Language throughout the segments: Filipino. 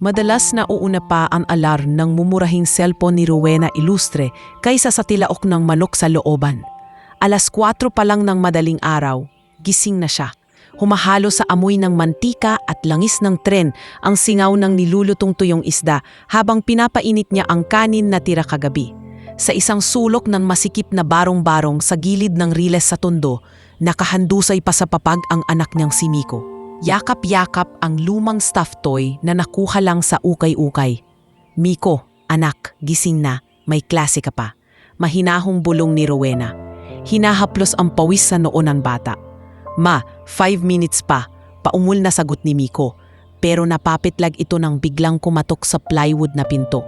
Madalas nauuna pa ang alarm ng mumurahing cellphone ni Rowena Ilustre kaysa sa tilaok ng manok sa looban. 4:00 pa lang ng madaling araw, gising na siya. Humahalo sa amoy ng mantika at langis ng tren ang singaw ng nilulutong tuyong isda habang pinapainit niya ang kanin na tira kagabi. Sa isang sulok ng masikip na barong-barong sa gilid ng riles sa tondo, nakahandusay pa sa papag ang anak niyang si Miko. Yakap-yakap ang lumang stuffed toy na nakuha lang sa ukay-ukay. "Miko, anak, gising na, may klase ka pa." Mahinahong bulong ni Rowena. Hinahaplos ang pawis sa noo ng bata. "Ma, 5 minutes pa," paungol na sagot ni Miko. Pero napapitlag ito nang biglang kumatok sa plywood na pinto.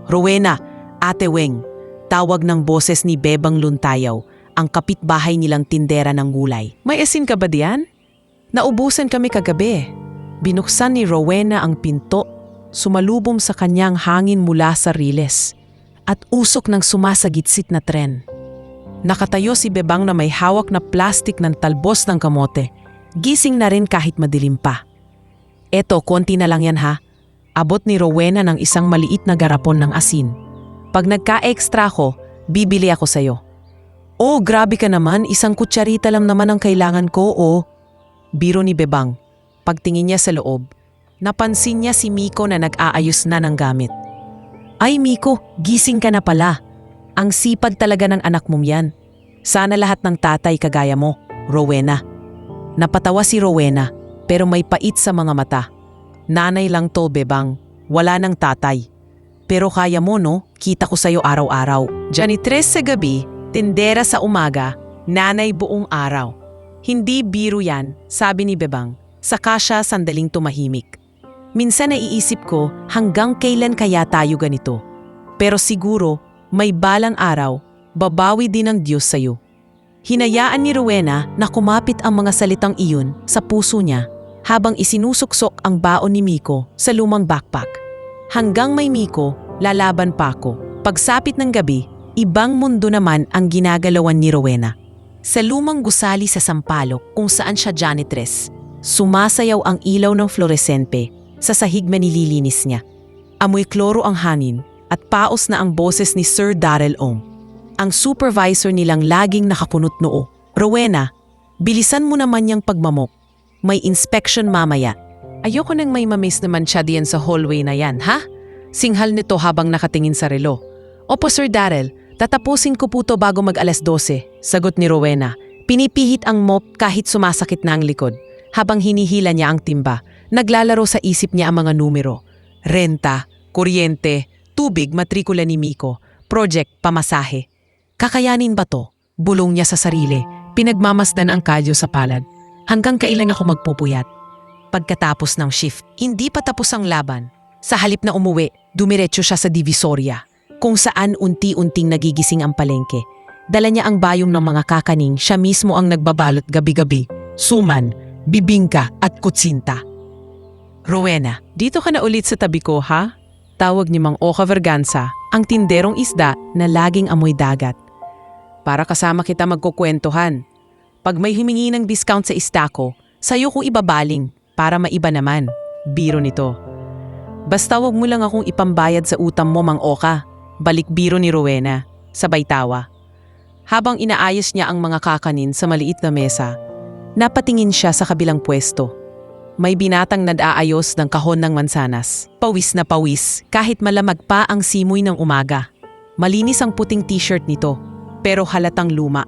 "Rowena, Ate Weng," tawag ng boses ni Bebang Luntayaw, ang kapitbahay nilang tindera ng gulay. "May asin ka ba diyan? Naubusan kami kagabi." Binuksan ni Rowena ang pinto, sumalubong sa kanyang hangin mula sa riles, at usok ng sumasagitsit na tren. Nakatayo si Bebang na may hawak na plastik ng talbos ng kamote. Gising na rin kahit madilim pa. "Eto, konti na lang yan ha." Abot ni Rowena ng isang maliit na garapon ng asin. "Pag nagka-extra ko, bibili ako sa'yo." "Oh, grabe ka naman, isang kutsarita lang naman ang kailangan ko, oh." Biro ni Bebang. Pagtingin niya sa loob, napansin niya si Miko na nag-aayos na ng gamit. "Ay Miko, gising ka na pala. Ang sipag talaga ng anak mong yan. Sana lahat ng tatay kagaya mo, Rowena." Napatawa si Rowena, pero may pait sa mga mata. "Nanay lang to, Bebang. Wala nang tatay. Pero kaya mo no, kita ko sa'yo araw-araw. Janitress sa gabi, tindera sa umaga, nanay buong araw." "Hindi biro yan," sabi ni Bebang. Saka siya sandaling tumahimik. "Minsan naiisip ko hanggang kailan kaya tayo ganito. Pero siguro may balang araw, babawi din ng Diyos sa'yo." Hinayaan ni Rowena na kumapit ang mga salitang iyon sa puso niya habang isinusuksok ang baon ni Miko sa lumang backpack. "Hanggang may Miko, lalaban pa ako." Pagsapit ng gabi, ibang mundo naman ang ginagalawan ni Rowena. Sa lumang gusali sa Sampaloc kung saan siya janitress, sumasayaw ang ilaw ng fluoresente sa sahig na nililinis niya. Amoy kloro ang hangin at paos na ang boses ni Sir Darrell Ong, ang supervisor nilang laging nakakunot noo. "Rowena, bilisan mo naman yung pagmamok. May inspection mamaya." "Ayoko nang may mamiss naman siya diyan sa hallway na yan, ha?" Singhal nito habang nakatingin sa relo. "Opo Sir Darrell, tatapusin ko po to bago mag-12:00, sagot ni Rowena. Pinipihit ang mop kahit sumasakit na ang likod. Habang hinihila niya ang timba, naglalaro sa isip niya ang mga numero. Renta, kuryente, tubig, matrikula ni Miko, project, pamasahe. Kakayanin ba to? Bulong niya sa sarili. Pinagmamasdan ang kalyo sa palad. Hanggang kailan ako magpupuyat? Pagkatapos ng shift, hindi pa tapos ang laban. Sa halip na umuwi, dumiretso siya sa Divisoria, kung saan unti-unting nagigising ang palengke. Dala niya ang bayong ng mga kakaning, siya mismo ang nagbabalot gabi-gabi. Suman, bibingka at kutsinta. "Rowena, dito ka na ulit sa tabi ko, ha?" Tawag ni Mang Oka Verganza, ang tinderong isda na laging amoy dagat. "Para kasama kita magkukwentuhan. Pag may humingi ng discount sa isda ko, sa'yo ko ibabaling para maiba naman." Biro nito. "Basta wag mo lang akong ipambayad sa utang mo, Mang Oka." Balik biro ni Rowena, sabay tawa. Habang inaayos niya ang mga kakanin sa maliit na mesa, napatingin siya sa kabilang pwesto. May binatang nag-aayos ng kahon ng mansanas. Pawis na pawis kahit malamag pa ang simoy ng umaga. Malinis ang puting t-shirt nito, pero halatang luma.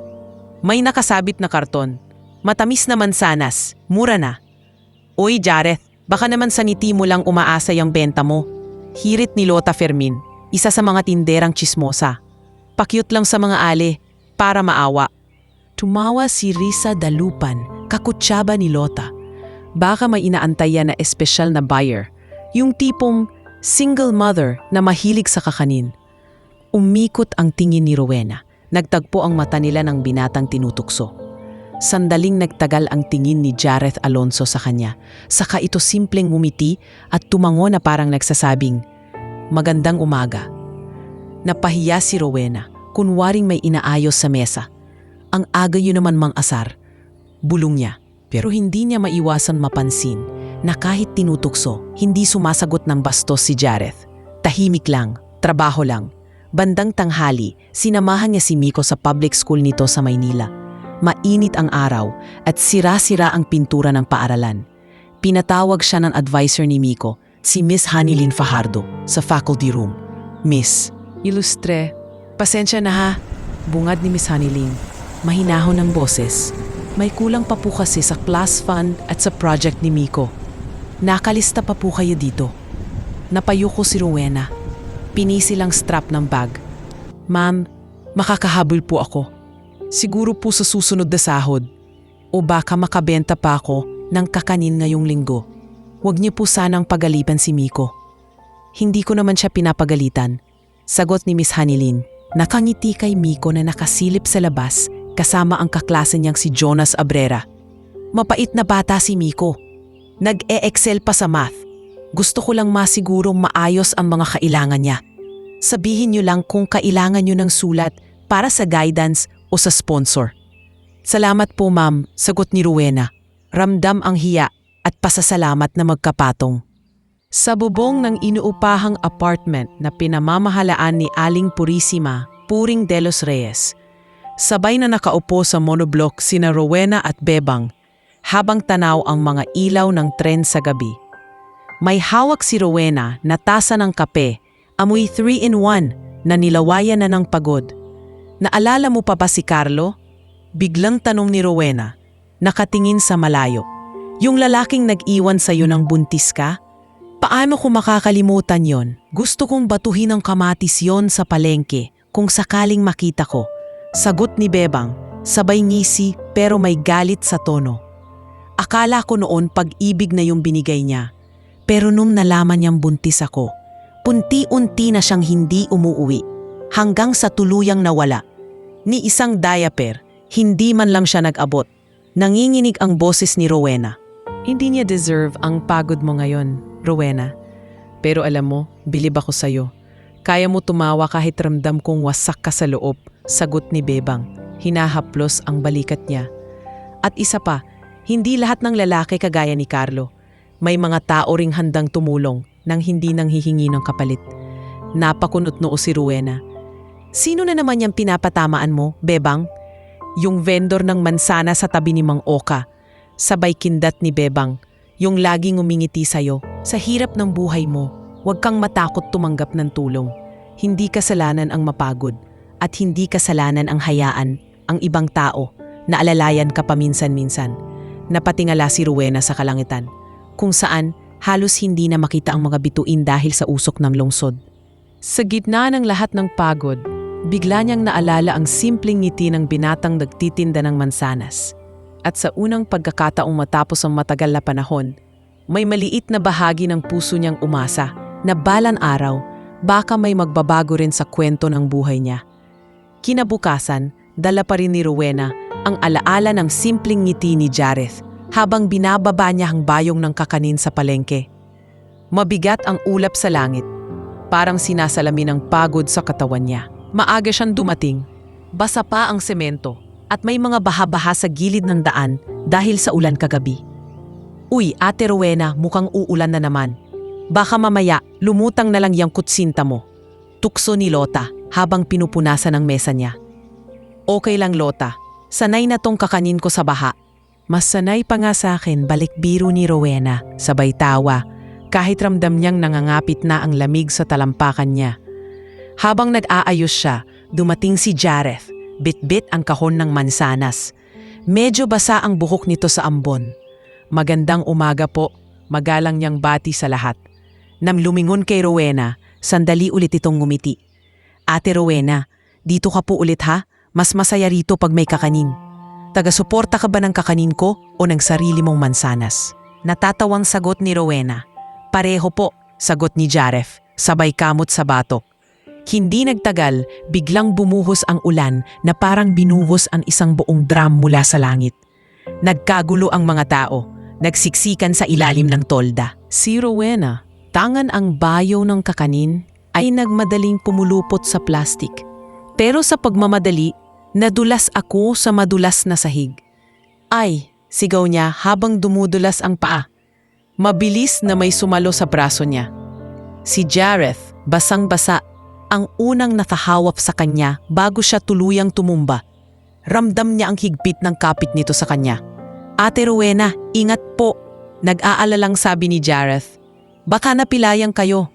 May nakasabit na karton. Matamis na mansanas, mura na. "Uy Jareth, baka naman sa niti mo lang umaasa yung benta mo." Hirit ni Lota Fermin, isa sa mga tinderang chismosa. "Pakyut lang sa mga ale, para maawa." Tumawa si Risa Dalupan, kakutsaba ni Lota. Baka may inaantay yan na espesyal na buyer, yung tipong single mother na mahilig sa kakanin. Umikot ang tingin ni Rowena. Nagtagpo ang mata nila ng binatang tinutukso. Sandaling nagtagal ang tingin ni Jareth Alonso sa kanya. Saka ito simpleng ngumiti at tumango na parang nagsasabing, "Magandang umaga." Napahiya si Rowena, kunwaring may inaayos sa mesa. "Ang aga yun naman, Mang Asar." Bulong niya, pero hindi niya maiwasan mapansin. na kahit tinutukso, hindi sumasagot ng bastos si Jareth. Tahimik lang, trabaho lang. Bandang tanghali, sinamahan niya si Miko sa public school nito sa Maynila. Mainit ang araw at sira-sira ang pintura ng paaralan. Pinatawag siya ng advisor ni Miko, si Miss Hanilyn Fajardo, sa faculty room. Miss, Ilustre, pasensya na ha, bungad ni Miss Hanilyn. Mahinahon ang boses. May kulang pa po kasi sa class fund at sa project ni Miko. Nakalista pa po kayo dito. Napayuko si Rowena. Pinisi lang strap ng bag. Ma'am, makakahabol po ako. Siguro po sa susunod na sahod. O baka makabenta pa ako ng kakanin ngayong linggo. Huwag niyo po sanang pagalitan si Miko. Hindi ko naman siya pinapagalitan. Sagot ni Miss Hanilyn. Nakangiti kay Miko na nakasilip sa labas kasama ang kaklase niyang si Jonas Abrera. Mapait na bata si Miko. Nag-e-excel pa sa math. Gusto ko lang masigurong maayos ang mga kailangan niya. Sabihin niyo lang kung kailangan niyo ng sulat para sa guidance o sa sponsor. Salamat po ma'am, sagot ni Rowena. Ramdam ang hiya at pasasalamat na magkapatong. Sa bubong ng inuupahang apartment na pinamamahalaan ni Aling Purisima, Puring de los Reyes, sabay na nakaupo sa monoblock sina Rowena at Bebang habang tanaw ang mga ilaw ng tren sa gabi. May hawak si Rowena na tasa ng kape, amoy 3-in-1 na nilawayan na ng pagod. Naalala mo pa ba si Carlo? Biglang tanong ni Rowena, nakatingin sa malayo. Yung lalaking nag-iwan sa'yo ng buntis ka? Paano ko makakalimutan yon? Gusto kong batuhin ng kamatis yon sa palengke kung sakaling makita ko. Sagot ni Bebang, sabay ngisi pero may galit sa tono. Akala ko noon pag-ibig na yung binigay niya. Pero nung nalaman niyang buntis ako, punti-unti na siyang hindi umuuwi hanggang sa tuluyang nawala. Ni isang diaper, hindi man lang siya nag-abot. Nanginginig ang boses ni Rowena. Hindi niya deserve ang pagod mo ngayon, Rowena. Pero alam mo, bilib ako sa'yo. Kaya mo tumawa kahit ramdam kong wasak ka sa loob, sagot ni Bebang. Hinahaplos ang balikat niya. At isa pa, hindi lahat ng lalaki kagaya ni Carlo. May mga tao ring handang tumulong nang hindi nang hihingi ng kapalit. Napakunot noo si Rowena. Sino na naman yung pinapatamaan mo, Bebang? Yung vendor ng mansana sa tabi ni Mang Oka. Sabay kindat ni Bebang, yung laging umingiti sa'yo. Sa hirap ng buhay mo, huwag kang matakot tumanggap ng tulong. Hindi kasalanan ang mapagod at hindi kasalanan ang hayaan ang ibang tao na alalayan ka paminsan-minsan. Napatingala si Rowena sa kalangitan, kung saan halos hindi na makita ang mga bituin dahil sa usok ng lungsod. Sa gitna ng lahat ng pagod, bigla niyang naalala ang simpleng ngiti ng binatang nagtitinda ng mansanas. At sa unang pagkakataong matapos ang matagal na panahon, may maliit na bahagi ng puso niyang umasa na balang araw, baka may magbabago rin sa kwento ng buhay niya. Kinabukasan, dala pa rin ni Rowena ang alaala ng simpleng ngiti ni Jareth habang binababa niya ang bayong ng kakanin sa palengke. Mabigat ang ulap sa langit, parang sinasalamin ng pagod sa katawan niya. Maaga siyang dumating, basa pa ang semento at may mga baha-baha sa gilid ng daan dahil sa ulan kagabi. Uy, Ate Rowena, mukhang uulan na naman. Baka mamaya, lumutang na lang yung kutsinta mo. Tukso ni Lota habang pinupunasan ang mesa niya. Okay lang Lota, sanay na tong kakanin ko sa baha. Mas sanay pa nga sa akin, balik biro ni Rowena, sabay tawa, kahit ramdam niyang nangangapit na ang lamig sa talampakan niya. Habang nag-aayos siya, dumating si Jareth, bit-bit ang kahon ng mansanas. Medyo basa ang buhok nito sa ambon. Magandang umaga po, magalang niyang bati sa lahat. Nang lumingon kay Rowena, sandali ulit itong ngumiti. Ate Rowena, dito ka po ulit ha? Mas masaya rito pag may kakanin. Taga-suporta ka ba ng kakanin ko o ng sarili mong mansanas? Natatawang sagot ni Rowena. Pareho po, sagot ni Jareth, sabay kamot sa batok. Hindi nagtagal, biglang bumuhos ang ulan na parang binuhos ang isang buong drum mula sa langit. Nagkagulo ang mga tao, nagsiksikan sa ilalim ng tolda. Si Rowena, tangan ang bayo ng kakanin, ay nagmadaling pumulupot sa plastik. Pero sa pagmamadali, nadulas ako sa madulas na sahig. Ay, sigaw niya habang dumudulas ang paa. Mabilis na may sumalo sa braso niya. Si Jareth, basang-basa, ang unang nakahawak sa kanya bago siya tuluyang tumumba. Ramdam niya ang higpit ng kapit nito sa kanya. Ate Rowena, ingat po. Nag-aalalang sabi ni Jareth. Baka napilayang kayo.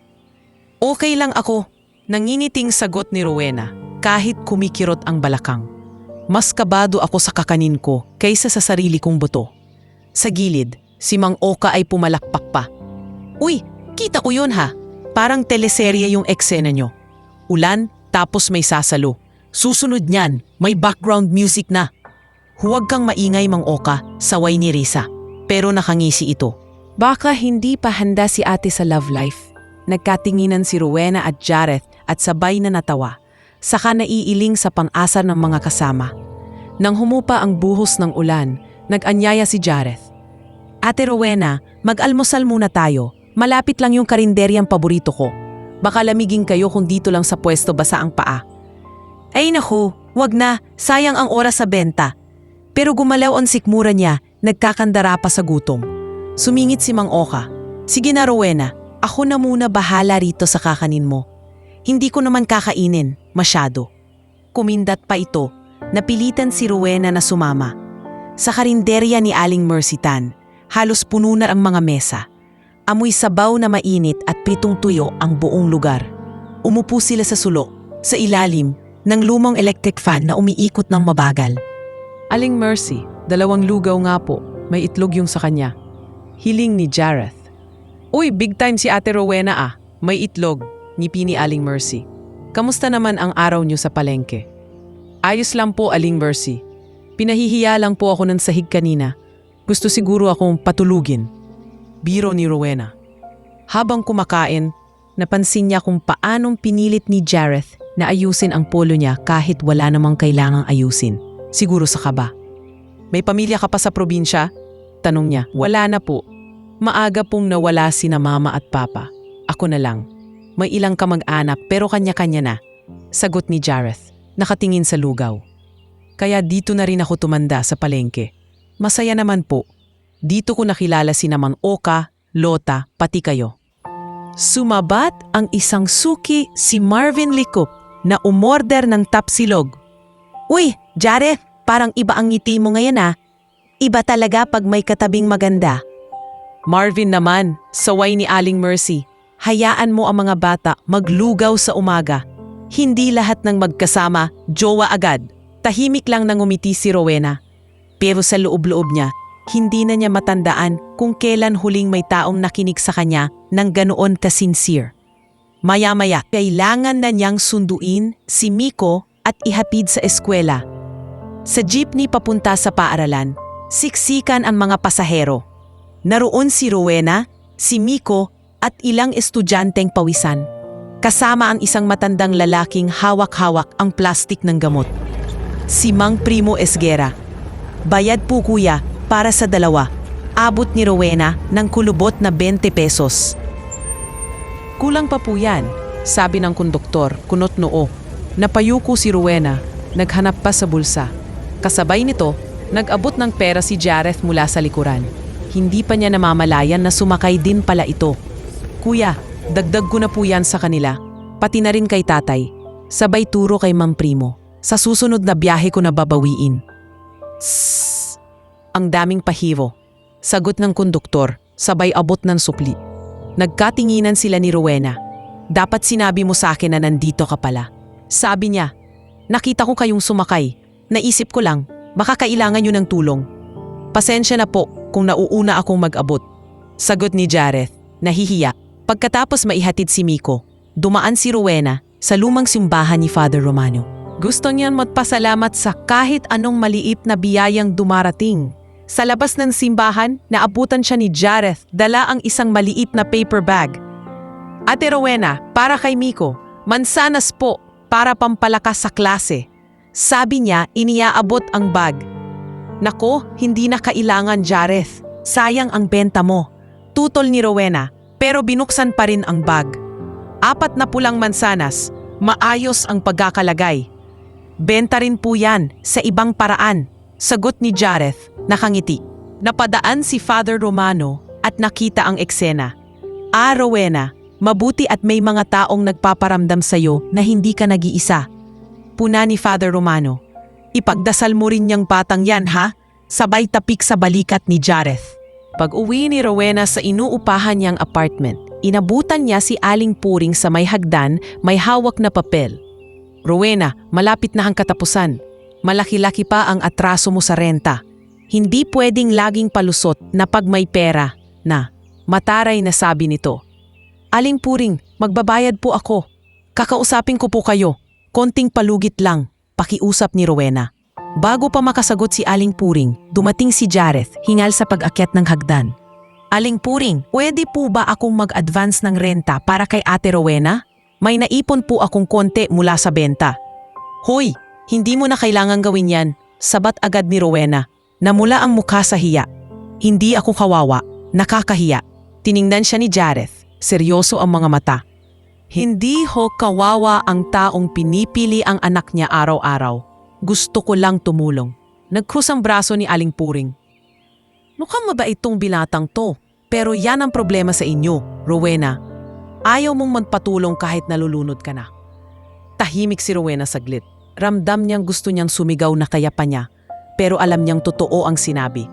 Okay lang ako. Nangingiting sagot ni Rowena kahit kumikirot ang balakang. Mas kabado ako sa kakanin ko kaysa sa sarili kong buto. Sa gilid, si Mang Oka ay pumalakpak pa. Uy, kita ko yun ha. Parang teleserye yung eksena nyo. Ulan, tapos may sasalo. Susunod niyan, may background music na. Huwag kang maingay, Mang Oka, saway ni Risa. Pero nakangisi ito. Baka hindi pa handa si ate sa love life. Nagkatinginan si Rowena at Jareth at sabay na natawa. Saka naiiling sa pang-asa ng mga kasama. Nang humupa ang buhos ng ulan, nag-anyaya si Jareth. Ate Rowena, mag-almusal muna tayo. Malapit lang yung karinderyang paborito ko. Baka lamigin kayo kung dito lang sa pwesto basa ang paa. Ay naku, wag na, sayang ang oras sa benta. Pero gumalaw ang sikmura niya, nagkakandara pa sa gutom. Sumingit si Mang Oka. Sige na Rowena, ako na muna bahala rito sa kakanin mo. Hindi ko naman kakainin, masyado. Kumindat pa ito, napilitan si Rowena na sumama. Sa karinderya ni Aling Mercy Tan, halos puno na ang mga mesa. Amoy sabaw na mainit at pritong tuyo ang buong lugar. Umupo sila sa sulok, sa ilalim ng lumang electric fan na umiikot ng mabagal. Aling Mercy, 2 lugaw nga po, may itlog yung sa kanya. Hiling ni Jareth. Uy, big time si Ate Rowena ah, may itlog, ngipi ni Aling Mercy. Kamusta naman ang araw niyo sa palengke? Ayos lang po, Aling Mercy. Pinahihiya lang po ako ng sahig kanina. Gusto siguro akong patulugin. Biro ni Rowena. Habang kumakain, napansin niya kung paanong pinilit ni Jareth na ayusin ang polo niya kahit wala namang kailangang ayusin. Siguro sa kaba. May pamilya ka pa sa probinsya? Tanong niya. Wala na po. Maaga pong nawala sina mama at papa. Ako na lang. May ilang kamag-anak pero kanya-kanya na. Sagot ni Jareth. Nakatingin sa lugaw. Kaya dito na rin ako tumanda sa palengke. Masaya naman po. Dito ko nakilala si Mang Oka, Lota, pati kayo. Sumabat ang isang suki si Marvin Likup na umorder ng tapsilog. Uy, Jareth, parang iba ang ngiti mo ngayon ah. Iba talaga pag may katabing maganda. Marvin naman, saway ni Aling Mercy. Hayaan mo ang mga bata maglugaw sa umaga. Hindi lahat ng magkasama, jowa agad. Tahimik lang nang umiti si Rowena. Pero sa loob-loob niya, hindi na niya matandaan kung kailan huling may taong nakinig sa kanya ng ganoon ka-sincere. Maya-maya, kailangan na niyang sunduin si Miko at ihatid sa eskwela. Sa jeepney papunta sa paaralan, siksikan ang mga pasahero. Naroon si Rowena, si Miko at ilang estudyanteng pawisan. Kasama ang isang matandang lalaking hawak-hawak ang plastik ng gamot. Si Mang Primo Esguera. Bayad po kuya para sa 2. Abot ni Rowena ng kulubot na 20 pesos. Kulang pa po yan, sabi ng konduktor, kunot noo. Napayuko si Rowena, naghanap pa sa bulsa. Kasabay nito, nag-abot ng pera si Jareth mula sa likuran. Hindi pa niya namamalayan na sumakay din pala ito. Kuya, dagdag ko na po yan sa kanila, pati na rin kay tatay. Sabay turo kay Mang Primo. Sa susunod na biyahe ko na babawiin. Sssss! Ang daming pahiro. Sagot ng konduktor, sabay abot ng supli. Nagkatinginan sila ni Rowena. Dapat sinabi mo sa akin na nandito ka pala. Sabi niya, nakita ko kayong sumakay. Naisip ko lang, baka kailangan nyo ng tulong. Pasensya na po kung nauuna akong mag-abot. Sagot ni Jareth, nahihiya. Pagkatapos maihatid si Miko, dumaan si Rowena sa lumang simbahan ni Father Romano. Gusto niyan magpasalamat sa kahit anong maliit na biyayang dumarating. Sa labas ng simbahan, naabutan siya ni Jareth, dala ang isang maliit na paper bag. Ate Rowena, para kay Miko, mansanas po para pampalakas sa klase. Sabi niya, iniaabot ang bag. Nako, hindi na kailangan Jareth. Sayang ang benta mo. Tutol ni Rowena, pero binuksan pa rin ang bag. 4 na pulang mansanas, maayos ang pagkakalagay. Benta rin po yan sa ibang paraan, sagot ni Jareth, nakangiti. Napadaan si Father Romano at nakita ang eksena. Rowena, mabuti at may mga taong nagpaparamdam sa'yo na hindi ka nag-iisa. Puna ni Father Romano. Ipagdasal mo rin niyang batang yan, ha? Sabay tapik sa balikat ni Jareth. Pag-uwi ni Rowena sa inuupahan niyang apartment, inabutan niya si Aling Puring sa may hagdan, may hawak na papel. Rowena, malapit na ang katapusan. Malaki-laki pa ang atraso mo sa renta. Hindi pwedeng laging palusot na pag may pera na. Mataray na sabi nito. Aling Puring, magbabayad po ako. Kakausapin ko po kayo. Konting palugit lang, pakiusap ni Rowena. Bago pa makasagot si Aling Puring, dumating si Jareth hingal sa pag-akyat ng hagdan. Aling Puring, pwede po ba akong mag-advance ng renta para kay Ate Rowena? May naipon po akong konti mula sa benta. Hoy, hindi mo na kailangan gawin yan, sabat agad ni Rowena. Namula ang mukha sa hiya. Hindi ako kawawa, nakakahiya. Tiningnan siya ni Jareth, seryoso ang mga mata. Hindi ho kawawa ang taong pinipili ang anak niya araw-araw. Gusto ko lang tumulong. Nagkrus ang braso ni Aling Puring. Mukhang mabait tong binatang to, pero yan ang problema sa inyo, Rowena. Ayaw mong magpatulong kahit nalulunod ka na. Tahimik si Rowena saglit. Ramdam niyang gusto niyang sumigaw na kaya pa niya, pero alam niyang totoo ang sinabi.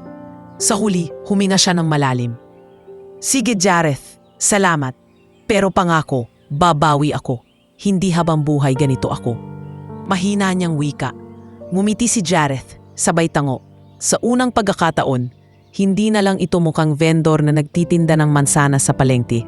Sa huli, huminga siya ng malalim. Sige Jareth, salamat. Pero pangako, babawi ako. Hindi habang buhay ganito ako. Mahina niyang wika. Ngumiti si Jareth, sabay tango. Sa unang pagkakataon, hindi na lang ito mukhang vendor na nagtitinda ng mansanas sa palengke.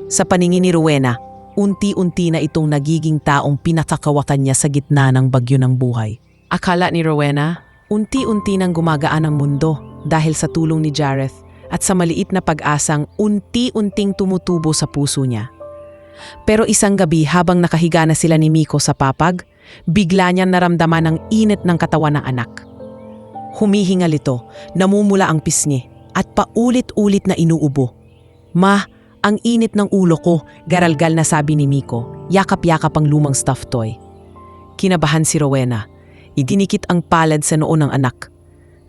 Sa paningin ni Rowena, unti-unti na itong nagiging taong pinakakawakan niya sa gitna ng bagyo ng buhay. Akala ni Rowena, unti-unti nang gumagaan ang mundo dahil sa tulong ni Jareth at sa maliit na pag-asang unti-unting tumutubo sa puso niya. Pero isang gabi habang nakahiga na sila ni Miko sa papag, bigla niyang naramdaman ang init ng katawan ng anak. Humihingal ito, namumula ang pisngi at paulit-ulit na inuubo. Ma, ang init ng ulo ko, garalgal na sabi ni Miko, yakap-yakap ang lumang stuffed toy. Kinabahan si Rowena, idinikit ang palad sa noo ng anak.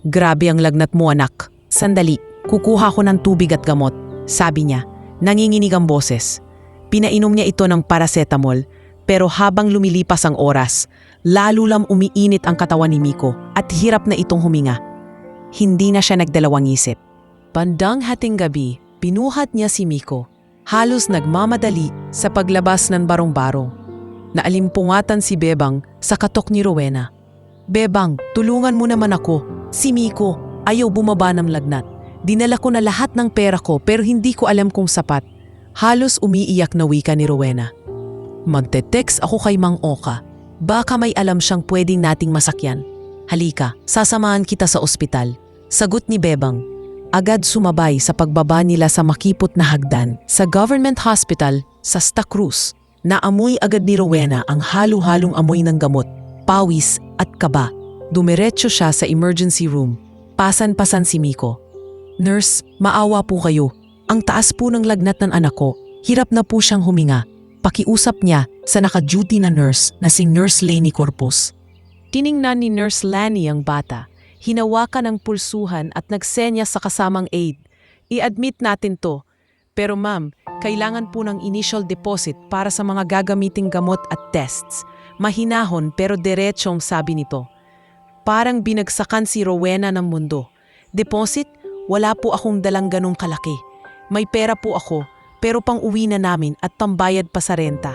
Grabe ang lagnat mo anak, sandali, kukuha ko ng tubig at gamot, sabi niya, nanginginig ang boses. Pinainom niya ito ng paracetamol. Pero habang lumilipas ang oras, lalo lang umiinit ang katawan ni Miko at hirap na itong huminga. Hindi na siya nagdalawang isip. Bandang hating gabi, pinuhat niya si Miko. Halos nagmamadali sa paglabas ng barong-barong. Naalimpungatan si Bebang sa katok ni Rowena. Bebang, tulungan mo naman ako. Si Miko, ayaw bumaba ng lagnat. Dinala ko na lahat ng pera ko pero hindi ko alam kung sapat. Halos umiiyak na wika ni Rowena. Magte-text ako kay Mang Oka. Baka may alam siyang pwedeng nating masakyan. Halika, sasamahan kita sa ospital. Sagot ni Bebang. Agad sumabay sa pagbaba nila sa makipot na hagdan sa government hospital sa Santa Cruz. Naamoy agad ni Rowena ang halo-halong amoy ng gamot, pawis at kaba. Dumiretso siya sa emergency room. Pasan-pasan si Miko. Nurse, maawa po kayo. Ang taas po ng lagnat ng anak ko. Hirap na po siyang huminga. Pakiusap niya sa naka-duty na nurse na si Nurse Lenny Corpus. Tiningnan ni Nurse Lenny ang bata. Hinawakan ang pulsuhan at nagsenya sa kasamang aid. I-admit natin to. Pero ma'am, kailangan po ng initial deposit para sa mga gagamiting gamot at tests. Mahinahon pero diretsong sabi nito. Parang binagsakan si Rowena ng mundo. Deposit? Wala po akong dalang ganong kalaki. May pera po ako. Pero pang-uwi na namin at pambayad pa sa renta.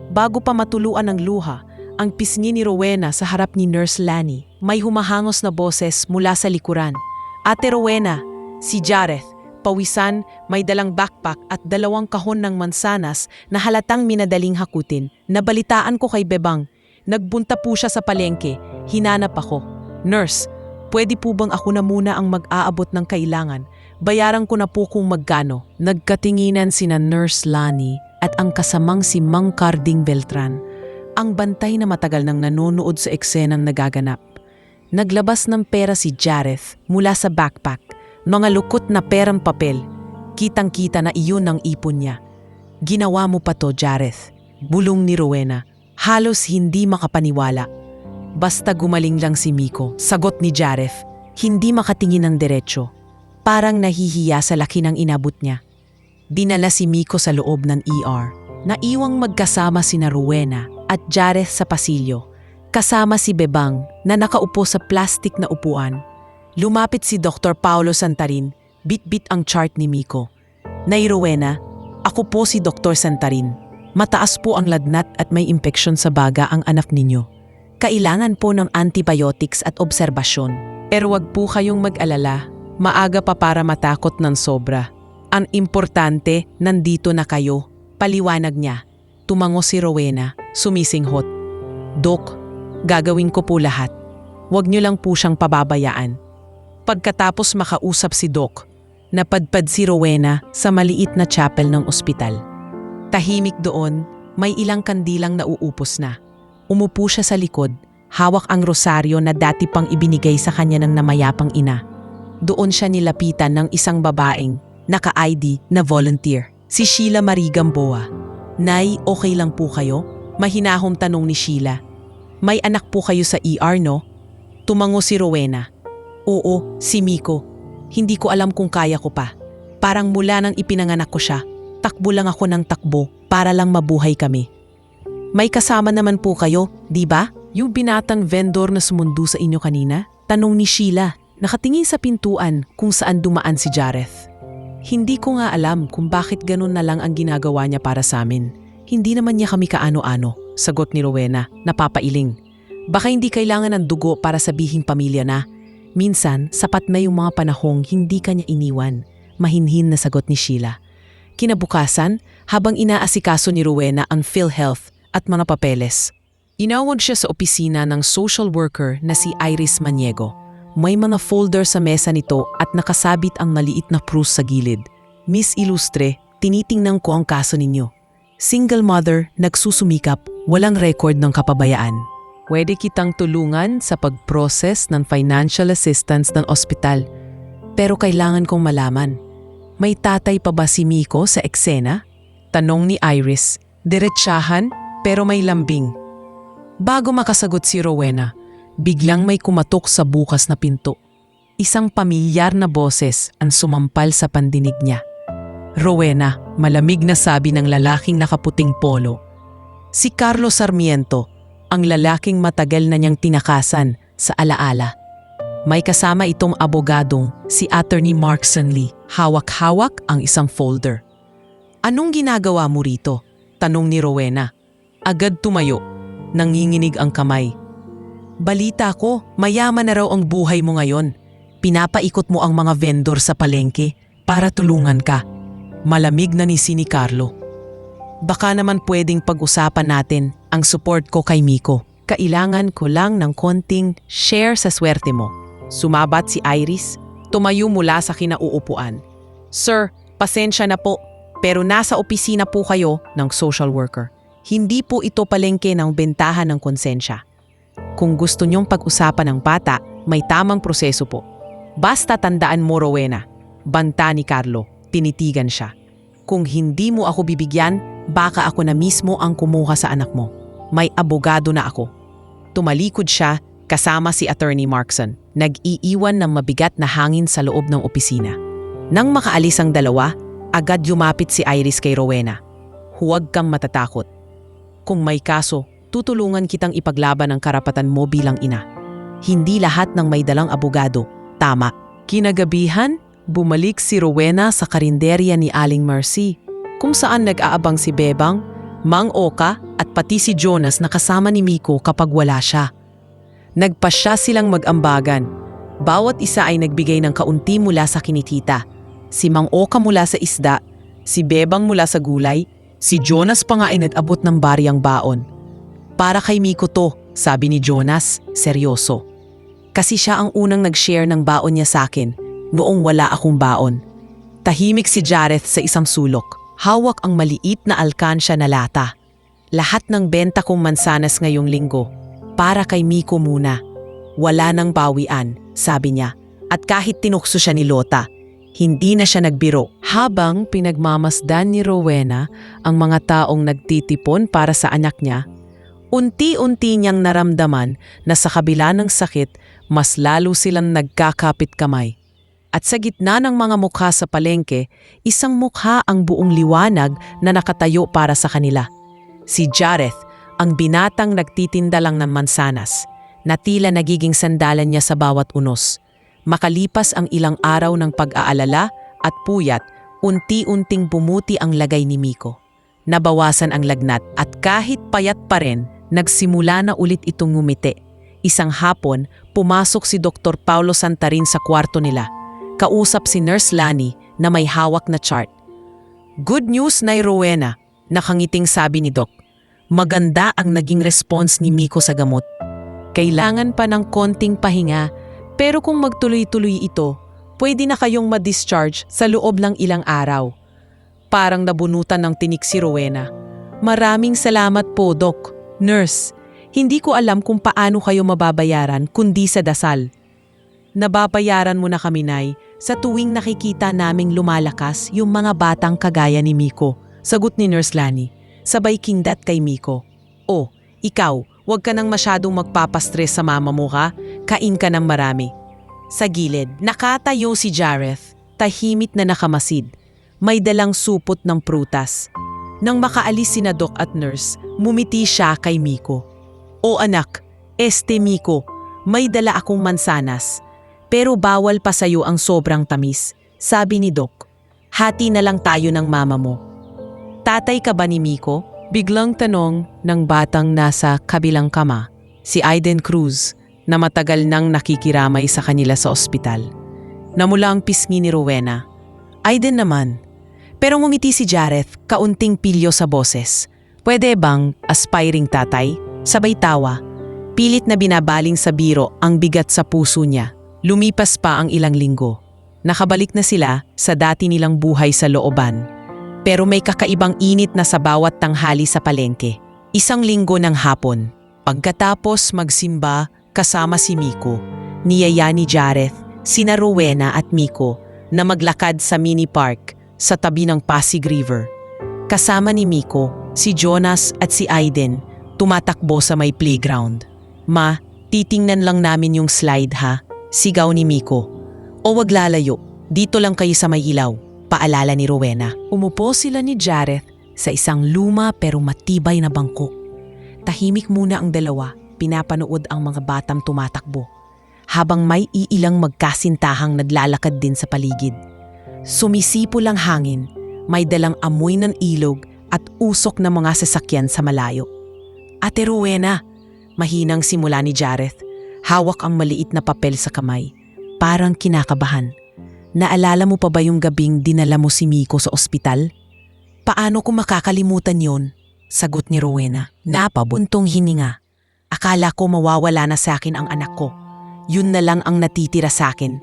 Bago pa matuluan ng luha, ang pisngi ni Rowena sa harap ni Nurse Lani, may humahangos na boses mula sa likuran. Ate Rowena, si Jareth, pawisan, may dalang backpack at 2 kahon ng mansanas na halatang minadaling hakutin. Nabalitaan ko kay Bebang. Nagbunta po siya sa palengke. Hinanap ako. Nurse, pwede po bang ako na muna ang mag-aabot ng kailangan? Bayaran ko na po kung magkano. Nagkatinginan sina Nurse Lani at ang kasamang si Mang Carding Beltran, ang bantay na matagal nang nanonood sa eksenang nagaganap. Naglabas ng pera si Jareth mula sa backpack, mga lukot na perang papel. Kitang-kita na iyon ang ipon niya. Ginawa mo pa to, Jareth. Bulong ni Rowena. Halos hindi makapaniwala. Basta gumaling lang si Miko, sagot ni Jareth. Hindi makatingin ng diretsyo. parang nahihiya sa laki ng inabot niya. Dinala si Miko sa loob ng ER. Naiwang magkasama sina Rowena at Jareth sa pasilyo. Kasama si Bebang na nakaupo sa plastik na upuan. Lumapit si Dr. Paolo Santarin, bit-bit ang chart ni Miko. Nay Rowena, ako po si Dr. Santarin. Mataas po ang lagnat at may impeksyon sa baga ang anak ninyo. Kailangan po ng antibiotics at obserbasyon. Pero wag po kayong mag-alala, maaga pa para matakot ng sobra. Ang importante, nandito na kayo, paliwanag niya. Tumango si Rowena, sumisinghot. Dok, gagawin ko po lahat. Huwag niyo lang po siyang pababayaan. Pagkatapos makausap si Doc, napadpad si Rowena sa maliit na chapel ng ospital. Tahimik doon, may ilang kandilang nauupos na. Umupo siya sa likod, hawak ang rosaryo na dati pang ibinigay sa kanya ng namayapang ina. Doon siya nilapitan ng isang babaeng naka-ID na volunteer, si Sheila Marie Gamboa. Nay, okay lang po kayo? Mahinahong tanong ni Sheila. May anak po kayo sa ER, no? Tumango si Rowena. Oo, si Miko. Hindi ko alam kung kaya ko pa. Parang mula nang ipinanganak ko siya, takbo lang ako ng takbo para lang mabuhay kami. May kasama naman po kayo, di ba? Yung binatang vendor na sumundo sa inyo kanina? Tanong ni Sheila, nakatingin sa pintuan kung saan dumaan si Jareth. Hindi ko nga alam kung bakit ganun na lang ang ginagawa niya para sa amin. Hindi naman niya kami kaano-ano, sagot ni Rowena, napapailing. Baka hindi kailangan ng dugo para sabihing pamilya na. Minsan, sapat na yung mga panahong hindi kanya iniwan, mahinhin na sagot ni Sheila. Kinabukasan, habang inaasikaso ni Rowena ang PhilHealth at mga papeles, inawag siya sa opisina ng social worker na si Iris Maniego. May mga folder sa mesa nito at nakasabit ang maliit na krus sa gilid. Miss Ilustre, tinitingnan ko ang kaso ninyo. Single mother, nagsusumikap, walang record ng kapabayaan. Pwede kitang tulungan sa pag-process ng financial assistance ng ospital. Pero kailangan kong malaman, may tatay pa ba si Miko sa eksena? Tanong ni Iris, diretsahan pero may lambing. Bago makasagot si Rowena, biglang may kumatok sa bukas na pinto. Isang pamilyar na boses ang sumampal sa pandinig niya. Rowena, malamig na sabi ng lalaking nakaputing polo. Si Carlos Sarmiento, ang lalaking matagal na niyang tinakasan sa alaala. May kasama itong abogadong si Attorney Mark Sanli. Hawak-hawak ang isang folder. Anong ginagawa mo rito? Tanong ni Rowena. Agad tumayo. Nanginginig ang kamay. Balita ko, mayaman na raw ang buhay mo ngayon. Pinapaikot mo ang mga vendor sa palengke para tulungan ka. Malamig na ni Carlo. Baka naman pwedeng pag-usapan natin ang support ko kay Miko. Kailangan ko lang ng konting share sa swerte mo. Sumabat si Iris, tumayo mula sa kinauupuan. Sir, pasensya na po, pero nasa opisina po kayo ng social worker. Hindi po ito palengke ng bentahan ng konsensya. Kung gusto niyong pag-usapan ng bata, may tamang proseso po. Basta tandaan mo, Rowena. Banta ni Carlo, tinitigan siya. Kung hindi mo ako bibigyan, baka ako na mismo ang kumuha sa anak mo. May abogado na ako. Tumalikod siya kasama si Attorney Markson. Nag-iiwan ng mabigat na hangin sa loob ng opisina. Nang makaalis ang dalawa, agad lumapit si Iris kay Rowena. Huwag kang matatakot. Kung may kaso, tutulungan kitang ipaglaban ang karapatan mo bilang ina. Hindi lahat ng may dalang abogado, tama. Kinagabihan, bumalik si Rowena sa karinderya ni Aling Mercy, kung saan nag-aabang si Bebang, Mang Oka at pati si Jonas na kasama ni Miko kapag wala siya. Nagpasya silang mag-ambagan. Bawat isa ay nagbigay ng kaunti mula sa kinikita. Si Mang Oka mula sa isda, si Bebang mula sa gulay, si Jonas pa nga ay nag-abot ng bariyang baon. Para kay Miko to, sabi ni Jonas, seryoso. Kasi siya ang unang nag-share ng baon niya sa akin, noong wala akong baon. Tahimik si Jareth sa isang sulok. Hawak ang maliit na alkansya na lata. Lahat ng benta kong mansanas ngayong linggo, para kay Miko muna. Wala nang bawian, sabi niya. At kahit tinukso siya ni Lota, hindi na siya nagbiro. Habang pinagmamasdan ni Rowena ang mga taong nagtitipon para sa anak niya, unti-unti niyang naramdaman na sa kabila ng sakit, mas lalo silang nagkakapit kamay. At sa gitna ng mga mukha sa palengke, isang mukha ang buong liwanag na nakatayo para sa kanila. Si Jareth, ang binatang nagtitinda lang ng mansanas, na tila nagiging sandalan niya sa bawat unos. Makalipas ang ilang araw ng pag-aalala at puyat, unti-unting bumuti ang lagay ni Miko. Nabawasan ang lagnat at kahit payat pa rin, nagsimula na ulit itong ngumiti. Isang hapon, pumasok si Dr. Paulo Santarin sa kwarto nila. Kausap si Nurse Lani na may hawak na chart. "Good news, Nay Rowena," nakangiting sabi ni Doc. "Maganda ang naging response ni Miko sa gamot. Kailangan pa ng konting pahinga, pero kung magtuloy-tuloy ito, pwede na kayong ma-discharge sa loob ng ilang araw." Parang nabunutan ng tinik si Rowena. "Maraming salamat po, Doc. Nurse, hindi ko alam kung paano kayo mababayaran kundi sa dasal." "Nababayaran mo na kami, Nay, sa tuwing nakikita naming lumalakas yung mga batang kagaya ni Miko," sagot ni Nurse Lani, sabay kindat kay Miko. "Oh, ikaw, huwag ka nang masyadong magpapastress sa mama mo ha, kain ka ng marami." Sa gilid, nakatayo si Jareth, tahimik na nakamasid. May dalang supot ng prutas. Nang makaalis sina Doc at Nurse, mumiti siya kay Miko. "O anak, Miko, may dala akong mansanas. Pero bawal pa sa'yo ang sobrang tamis," sabi ni Doc. "Hati na lang tayo ng mama mo." "Tatay ka ba ni Miko?" biglang tanong ng batang nasa kabilang kama, si Aiden Cruz, na matagal nang nakikiramay sa kanila sa ospital. Namula ang pisngi ni Rowena. "Aiden naman." Pero ngumiti si Jareth, kaunting pilyo sa boses. "Pwede bang aspiring tatay?" Sabay tawa. Pilit na binabaling sa biro ang bigat sa puso niya. Lumipas pa ang ilang linggo. Nakabalik na sila sa dati nilang buhay sa looban. Pero may kakaibang init na sa bawat tanghali sa palengke. Isang linggo ng hapon. Pagkatapos magsimba kasama si Miko, niyaya ni Jareth, sina Rowena at Miko na maglakad sa mini park sa tabi ng Pasig River. Kasama ni Miko, si Jonas at si Aiden tumatakbo sa may playground. "Ma, titingnan lang namin yung slide ha," sigaw ni Miko. "O wag lalayo, dito lang kayo sa may ilaw," paalala ni Rowena. Umupo sila ni Jareth sa isang luma pero matibay na bangko. Tahimik muna ang dalawa, pinapanood ang mga batang tumatakbo. Habang may iilang magkasintahang naglalakad din sa paligid. Sumisipol ang hangin, may dalang amoy ng ilog at usok ng mga sasakyan sa malayo. "Ate Rowena," mahinang simula ni Jareth. Hawak ang maliit na papel sa kamay. Parang kinakabahan. "Naalala mo pa ba yung gabing dinala mo si Miko sa ospital?" "Paano ko makakalimutan yon?" sagot ni Rowena. Napabuntong hininga. "Akala ko mawawala na sa akin ang anak ko. Yun na lang ang natitira sa akin.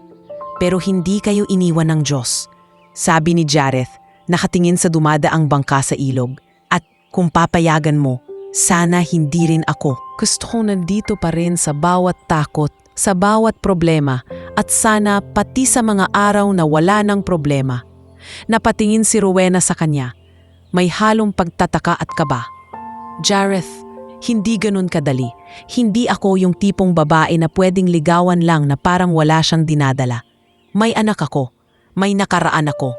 Pero hindi kayo iniwan ng Diyos," sabi ni Jareth, nakatingin sa dumadaang bangka sa ilog. "At kung papayagan mo, sana hindi rin ako. Gusto kong nandito pa rin sa bawat takot, sa bawat problema, at sana pati sa mga araw na wala ng problema." Napatingin si Rowena sa kanya. May halong pagtataka at kaba. "Jareth, hindi ganun kadali. Hindi ako yung tipong babae na pwedeng ligawan lang na parang wala siyang dinadala. May anak ako. May nakaraan ako.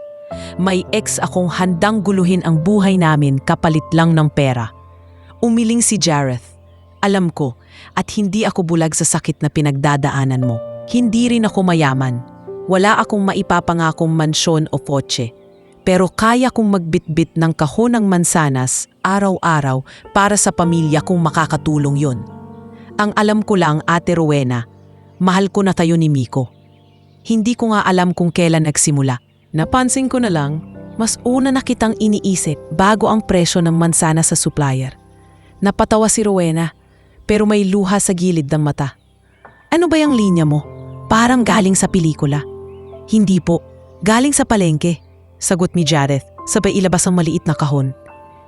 May ex akong handang guluhin ang buhay namin kapalit lang ng pera." Umiling si Jareth. "Alam ko, at hindi ako bulag sa sakit na pinagdadaanan mo. Hindi rin ako mayaman. Wala akong maipapangakong mansyon o kotse. Pero kaya kong magbitbit ng kahon ng mansanas araw-araw para sa pamilya kung makakatulong yon. Ang alam ko lang, Ate Rowena, mahal ko na tayo ni Miko. Hindi ko nga alam kung kailan nagsimula. Napansin ko na lang, mas una na kitang iniisip bago ang presyo ng mansanas sa supplier." Napatawa si Rowena, pero may luha sa gilid ng mata. "Ano ba yung linya mo? Parang galing sa pelikula." "Hindi po, galing sa palengke," sagot ni Jareth, sabay ilabas ang maliit na kahon.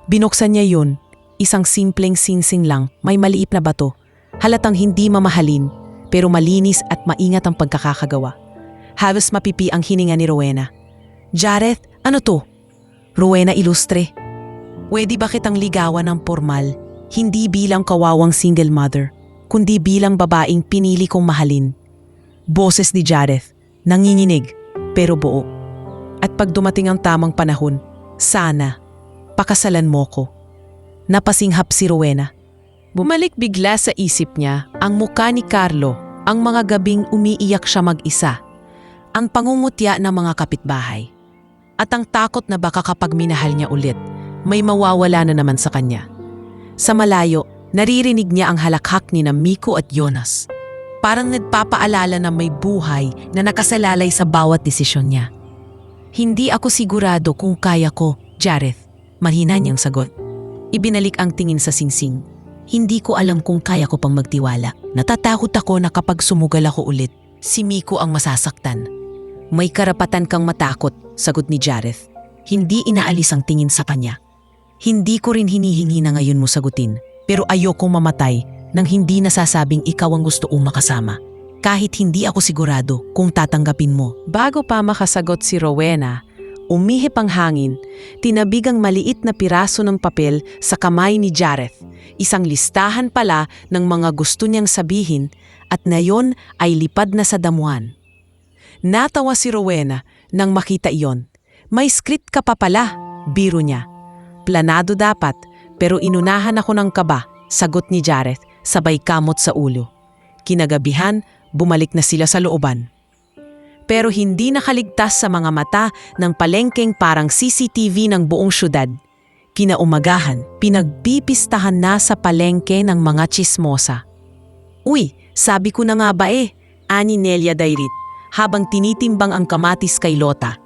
Binuksan niya yun, isang simpleng sinsing lang, may maliit na bato. Halatang hindi mamahalin, pero malinis at maingat ang pagkakagawa. Halos mapipi ang hininga ni Rowena. "Jareth, ano to?" "Rowena Ilustre. Pwede ba kitang ligawan ng formal? Hindi bilang kawawang single mother, kundi bilang babaeng pinili kong mahalin." Boses ni Jareth, nanginginig. pero buo. At pag dumating ang tamang panahon, sana, pakasalan mo ko. Napasinghap si Rowena. Bumalik bigla sa isip niya ang muka ni Carlo, ang mga gabing umiiyak siya mag-isa, ang pangungutya ng mga kapitbahay, at ang takot na baka kapag minahal niya ulit, may mawawala na naman sa kanya. Sa malayo, naririnig niya ang halakhak ni na Miko at Jonas. Parang nagpapaalala na may buhay na nakasalalay sa bawat desisyon niya. Hindi ako sigurado kung kaya ko, Jareth. Mahina niyang sagot. Ibinalik ang tingin sa singsing. Hindi ko alam kung kaya ko pang magtiwala. Natatakot ako na kapag sumugal ako ulit, si Miko ang masasaktan. May karapatan kang matakot, sagot ni Jareth. Hindi inaalis ang tingin sa kanya. Hindi ko rin hinihingi na ngayon mo sagutin, pero ayokong mamatay nang hindi nasasabing ikaw ang gusto kong makasama. Kahit hindi ako sigurado kung tatanggapin mo. Bago pa makasagot si Rowena, umihip ang hangin, tinabig ang maliit na piraso ng papel sa kamay ni Jareth. Isang listahan pala ng mga gusto niyang sabihin at nayon ay lipad na sa damuhan. Natawa si Rowena nang makita iyon. May script ka pa pala, biro niya. Planado dapat, pero inunahan ako ng kaba, sagot ni Jareth, sabay kamot sa ulo. Kinagabihan, bumalik na sila sa looban. Pero hindi nakaligtas sa mga mata ng palengkeng parang CCTV ng buong syudad. Kinaumagahan, pinagpipistahan na sa palengke ng mga tsismosa. Uy, sabi ko na nga ba ani Nelia Dairit, habang tinitimbang ang kamatis kay Lota.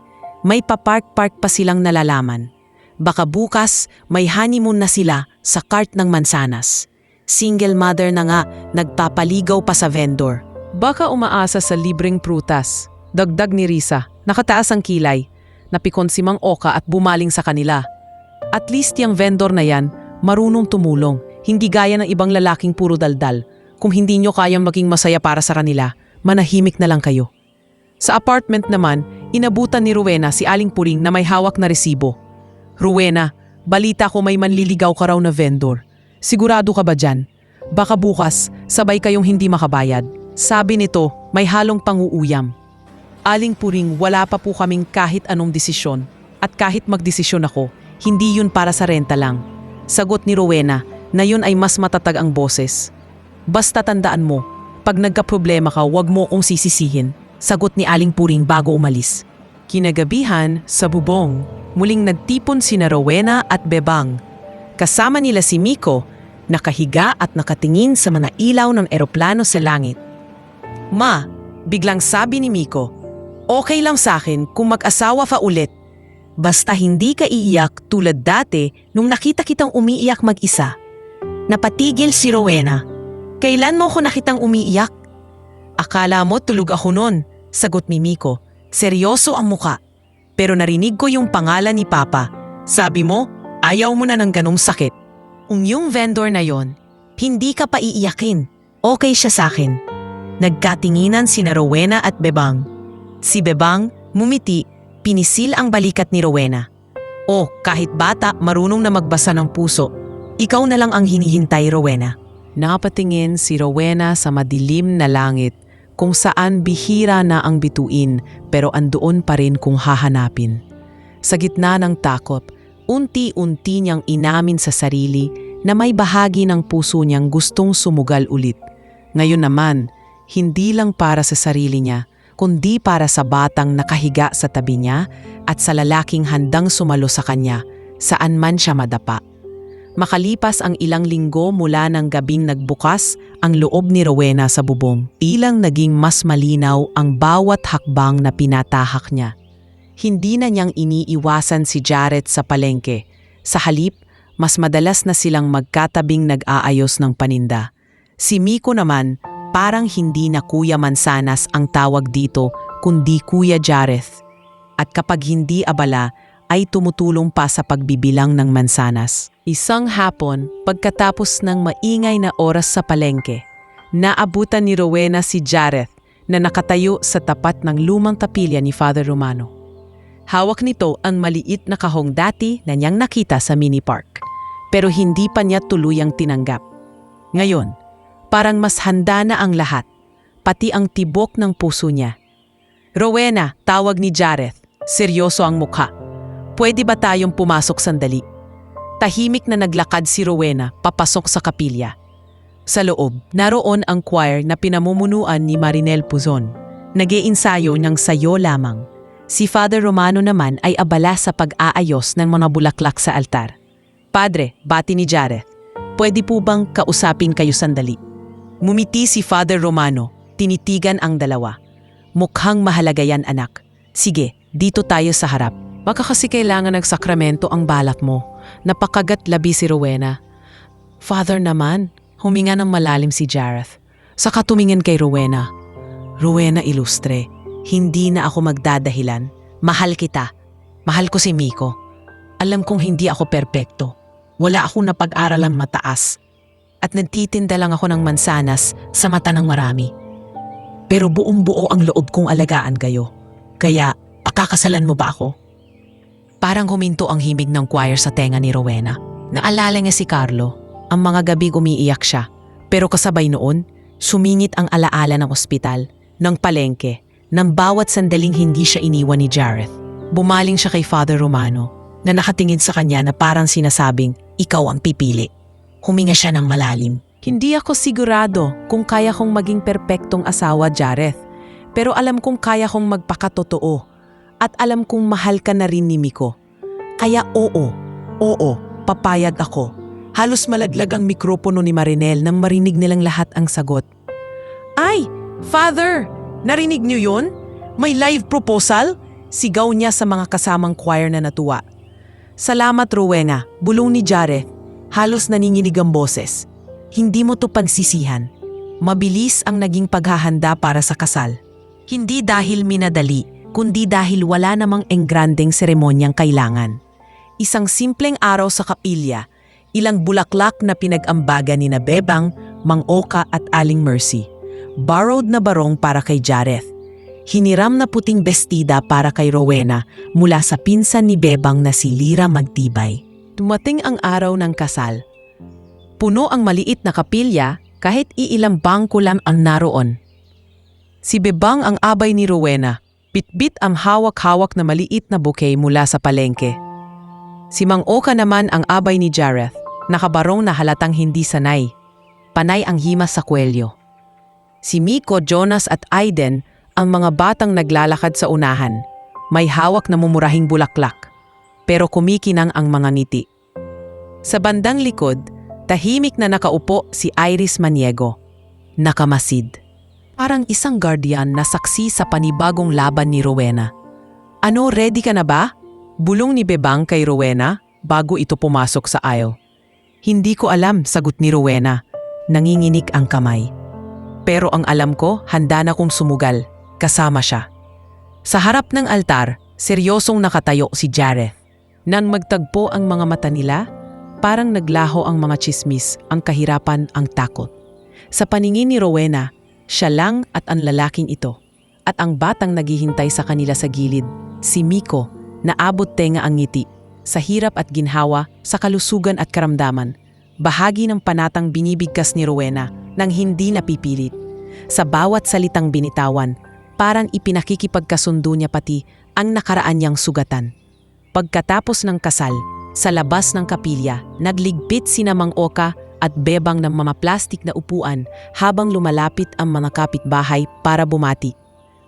May papark-park pa silang nalalaman. Baka bukas may honeymoon na sila sa cart ng mansanas. Single mother na nga, nagpapaligaw pa sa vendor. Baka umaasa sa libreng prutas. Dagdag ni Risa, nakataas ang kilay. Napikon si Mang Oka at bumaling sa kanila. At least yung vendor na yan, marunong tumulong. Hindi gaya ng ibang lalaking puro daldal. Kung hindi nyo kayang maging masaya para sa kanila, manahimik na lang kayo. Sa apartment naman, inabutan ni Rowena si Aling Puring na may hawak na resibo. Rowena, balita ko may manliligaw ka raw na vendor. Sigurado ka ba dyan? Baka bukas, sabay kayong hindi makabayad. Sabi nito, may halong panguuyam. Aling Puring, wala pa po kaming kahit anong desisyon. At kahit magdesisyon ako, hindi yun para sa renta lang. Sagot ni Rowena na yun ay mas matatag ang boses. Basta tandaan mo, pag nagka-problema ka, wag mo kong sisisihin. Sagot ni Aling Puring bago umalis. Kinagabihan, sa bubong, muling nagtipon sina Rowena at Bebang. Kasama nila si Miko, nakahiga at nakatingin sa mga ilaw ng eroplano sa langit. Ma, biglang sabi ni Miko, okay lang sa akin kung mag-asawa pa ulit. Basta hindi ka iiyak tulad dati nung nakita kitang umiiyak mag-isa. Napatigil si Rowena. Kailan mo ko nakitang umiiyak? Akala mo tulog ako nun, sagot ni Miko. Seryoso ang muka. Pero narinig ko yung pangalan ni Papa. Sabi mo, ayaw mo na ng ganong sakit. Yung vendor na yon, hindi ka pa iiyakin. Okay siya sa akin. Nagkatinginan sina Rowena at Bebang. Si Bebang, mumiti, pinisil ang balikat ni Rowena. Oh, kahit bata, marunong na magbasa ng puso. Ikaw na lang ang hinihintay, Rowena. Napatingin si Rowena sa madilim na langit kung saan bihira na ang bituin pero andoon pa rin kung hahanapin. Sa gitna ng takot, unti-unti niyang inamin sa sarili na may bahagi ng puso niyang gustong sumugal ulit. Ngayon naman, hindi lang para sa sarili niya, kundi para sa batang nakahiga sa tabi niya at sa lalaking handang sumalo sa kanya, saan man siya madapa. Makalipas ang ilang linggo mula ng gabing nagbukas ang loob ni Rowena sa bubong, ilang naging mas malinaw ang bawat hakbang na pinatahak niya. Hindi na niyang iniiwasan si Jareth sa palengke. Sa halip, mas madalas na silang magkatabing nag-aayos ng paninda. Si Miko naman, parang hindi na Kuya Mansanas ang tawag dito, kundi Kuya Jareth. At kapag hindi abala, ay tumutulong pa sa pagbibilang ng mansanas. Isang hapon, pagkatapos ng maingay na oras sa palengke, naabutan ni Rowena si Jareth na nakatayo sa tapat ng lumang tapilya ni Father Romano. Hawak nito ang maliit na kahong dati na niyang nakita sa mini park, pero hindi pa niya tuluyang tinanggap. Ngayon, parang mas handa na ang lahat, pati ang tibok ng puso niya. Rowena, tawag ni Jareth. Seryoso ang mukha. Pwede ba tayong pumasok sandali? Tahimik na naglakad si Rowena papasok sa kapilya. Sa loob, naroon ang choir na pinamumunuan ni Marinel Puzon. Nag-iensayo ng sayo lamang. Si Father Romano naman ay abala sa pag-aayos ng mga bulaklak sa altar. Padre, bati ni Jareth, pwede po bang kausapin kayo sandali? Ngumiti si Father Romano, tinitigan ang dalawa. Mukhang mahalaga yan, anak. Sige, dito tayo sa harap. Baka kasi kailangan ng sakramento ang balat mo. Napakagat labi si Rowena. Father naman, huminga ng malalim si Jareth. Saka tumingin kay Rowena. Rowena Ilustre, hindi na ako magdadahilan. Mahal kita. Mahal ko si Miko. Alam kong hindi ako perpekto. Wala akong napag-aralang mataas. At nagtitinda lang ako ng mansanas sa mata ng marami. Pero buong-buo ang loob kong alagaan kayo. Kaya, pakakasalan mo ba ako? Parang huminto ang himig ng choir sa tenga ni Rowena. Naalala niya si Carlo. Ang mga gabi umiiyak siya. Pero kasabay noon, sumingit ang alaala ng ospital, ng palengke, ng bawat sandaling hindi siya iniwan ni Jareth. Bumaling siya kay Father Romano na nakatingin sa kanya na parang sinasabing, ikaw ang pipili. Huminga siya ng malalim. Hindi ako sigurado kung kaya kong maging perpektong asawa, Jareth. Pero alam kong kaya kong magpakatotoo. At alam kong mahal ka na rin ni Miko. Kaya oo, papayag ako. Halos malaglag ang mikropono ni Marinel nang marinig nilang lahat ang sagot. Ay, Father! Narinig niyo yun? May live proposal? Sigaw niya sa mga kasamang choir na natuwa. Salamat, Rowena, bulong ni Jareth. Halos naninginig ang boses. Hindi mo to pagsisihan. Mabilis ang naging paghahanda para sa kasal. Hindi dahil minadali, kundi dahil wala namang engrandeng seremonyang kailangan. Isang simpleng araw sa kapilya, ilang bulaklak na pinag-ambagan ni Bebang, Mang Oka at Aling Mercy. Borrowed na barong para kay Jareth. Hiniram na puting bestida para kay Rowena mula sa pinsan ni Bebang na si Lira Magtibay. Dumating ang araw ng kasal. Puno ang maliit na kapilya kahit iilang bangko lang ang naroon. Si Bebang ang abay ni Rowena, bitbit ang hawak-hawak na maliit na bouquet mula sa palengke. Si Mang Oka naman ang abay ni Jareth, nakabarong na halatang hindi sanay. Panay ang himas sa kwelyo. Si Miko, Jonas at Aiden ang mga batang naglalakad sa unahan. May hawak na mumurahing bulaklak, pero kumikinang ang mga ngiti. Sa bandang likod, tahimik na nakaupo si Iris Maniego. Nakamasid. Parang isang guardian na saksi sa panibagong laban ni Rowena. Ano, ready ka na ba? Bulong ni Bebang kay Rowena bago ito pumasok sa aisle. Hindi ko alam, sagot ni Rowena. Nanginginig ang kamay. Pero ang alam ko, handa na kong sumugal. Kasama siya. Sa harap ng altar, seryosong nakatayo si Jareth. Nang magtagpo ang mga mata nila, parang naglaho ang mga tsismis, ang kahirapan, ang takot. Sa paningin ni Rowena, siya lang at ang lalaking ito. At ang batang naghihintay sa kanila sa gilid, si Miko, na abot tenga ang ngiti, sa hirap at ginhawa, sa kalusugan at karamdaman. Bahagi ng panatang binibigkas ni Rowena nang hindi napipilit. Sa bawat salitang binitawan, parang ipinakikipagkasundo niya pati ang nakaraan niyang sugatan. Pagkatapos ng kasal, sa labas ng kapilya, nagligpit sina Mang Oka at Bebang ng mga plastik na upuan habang lumalapit ang mga kapitbahay para bumati.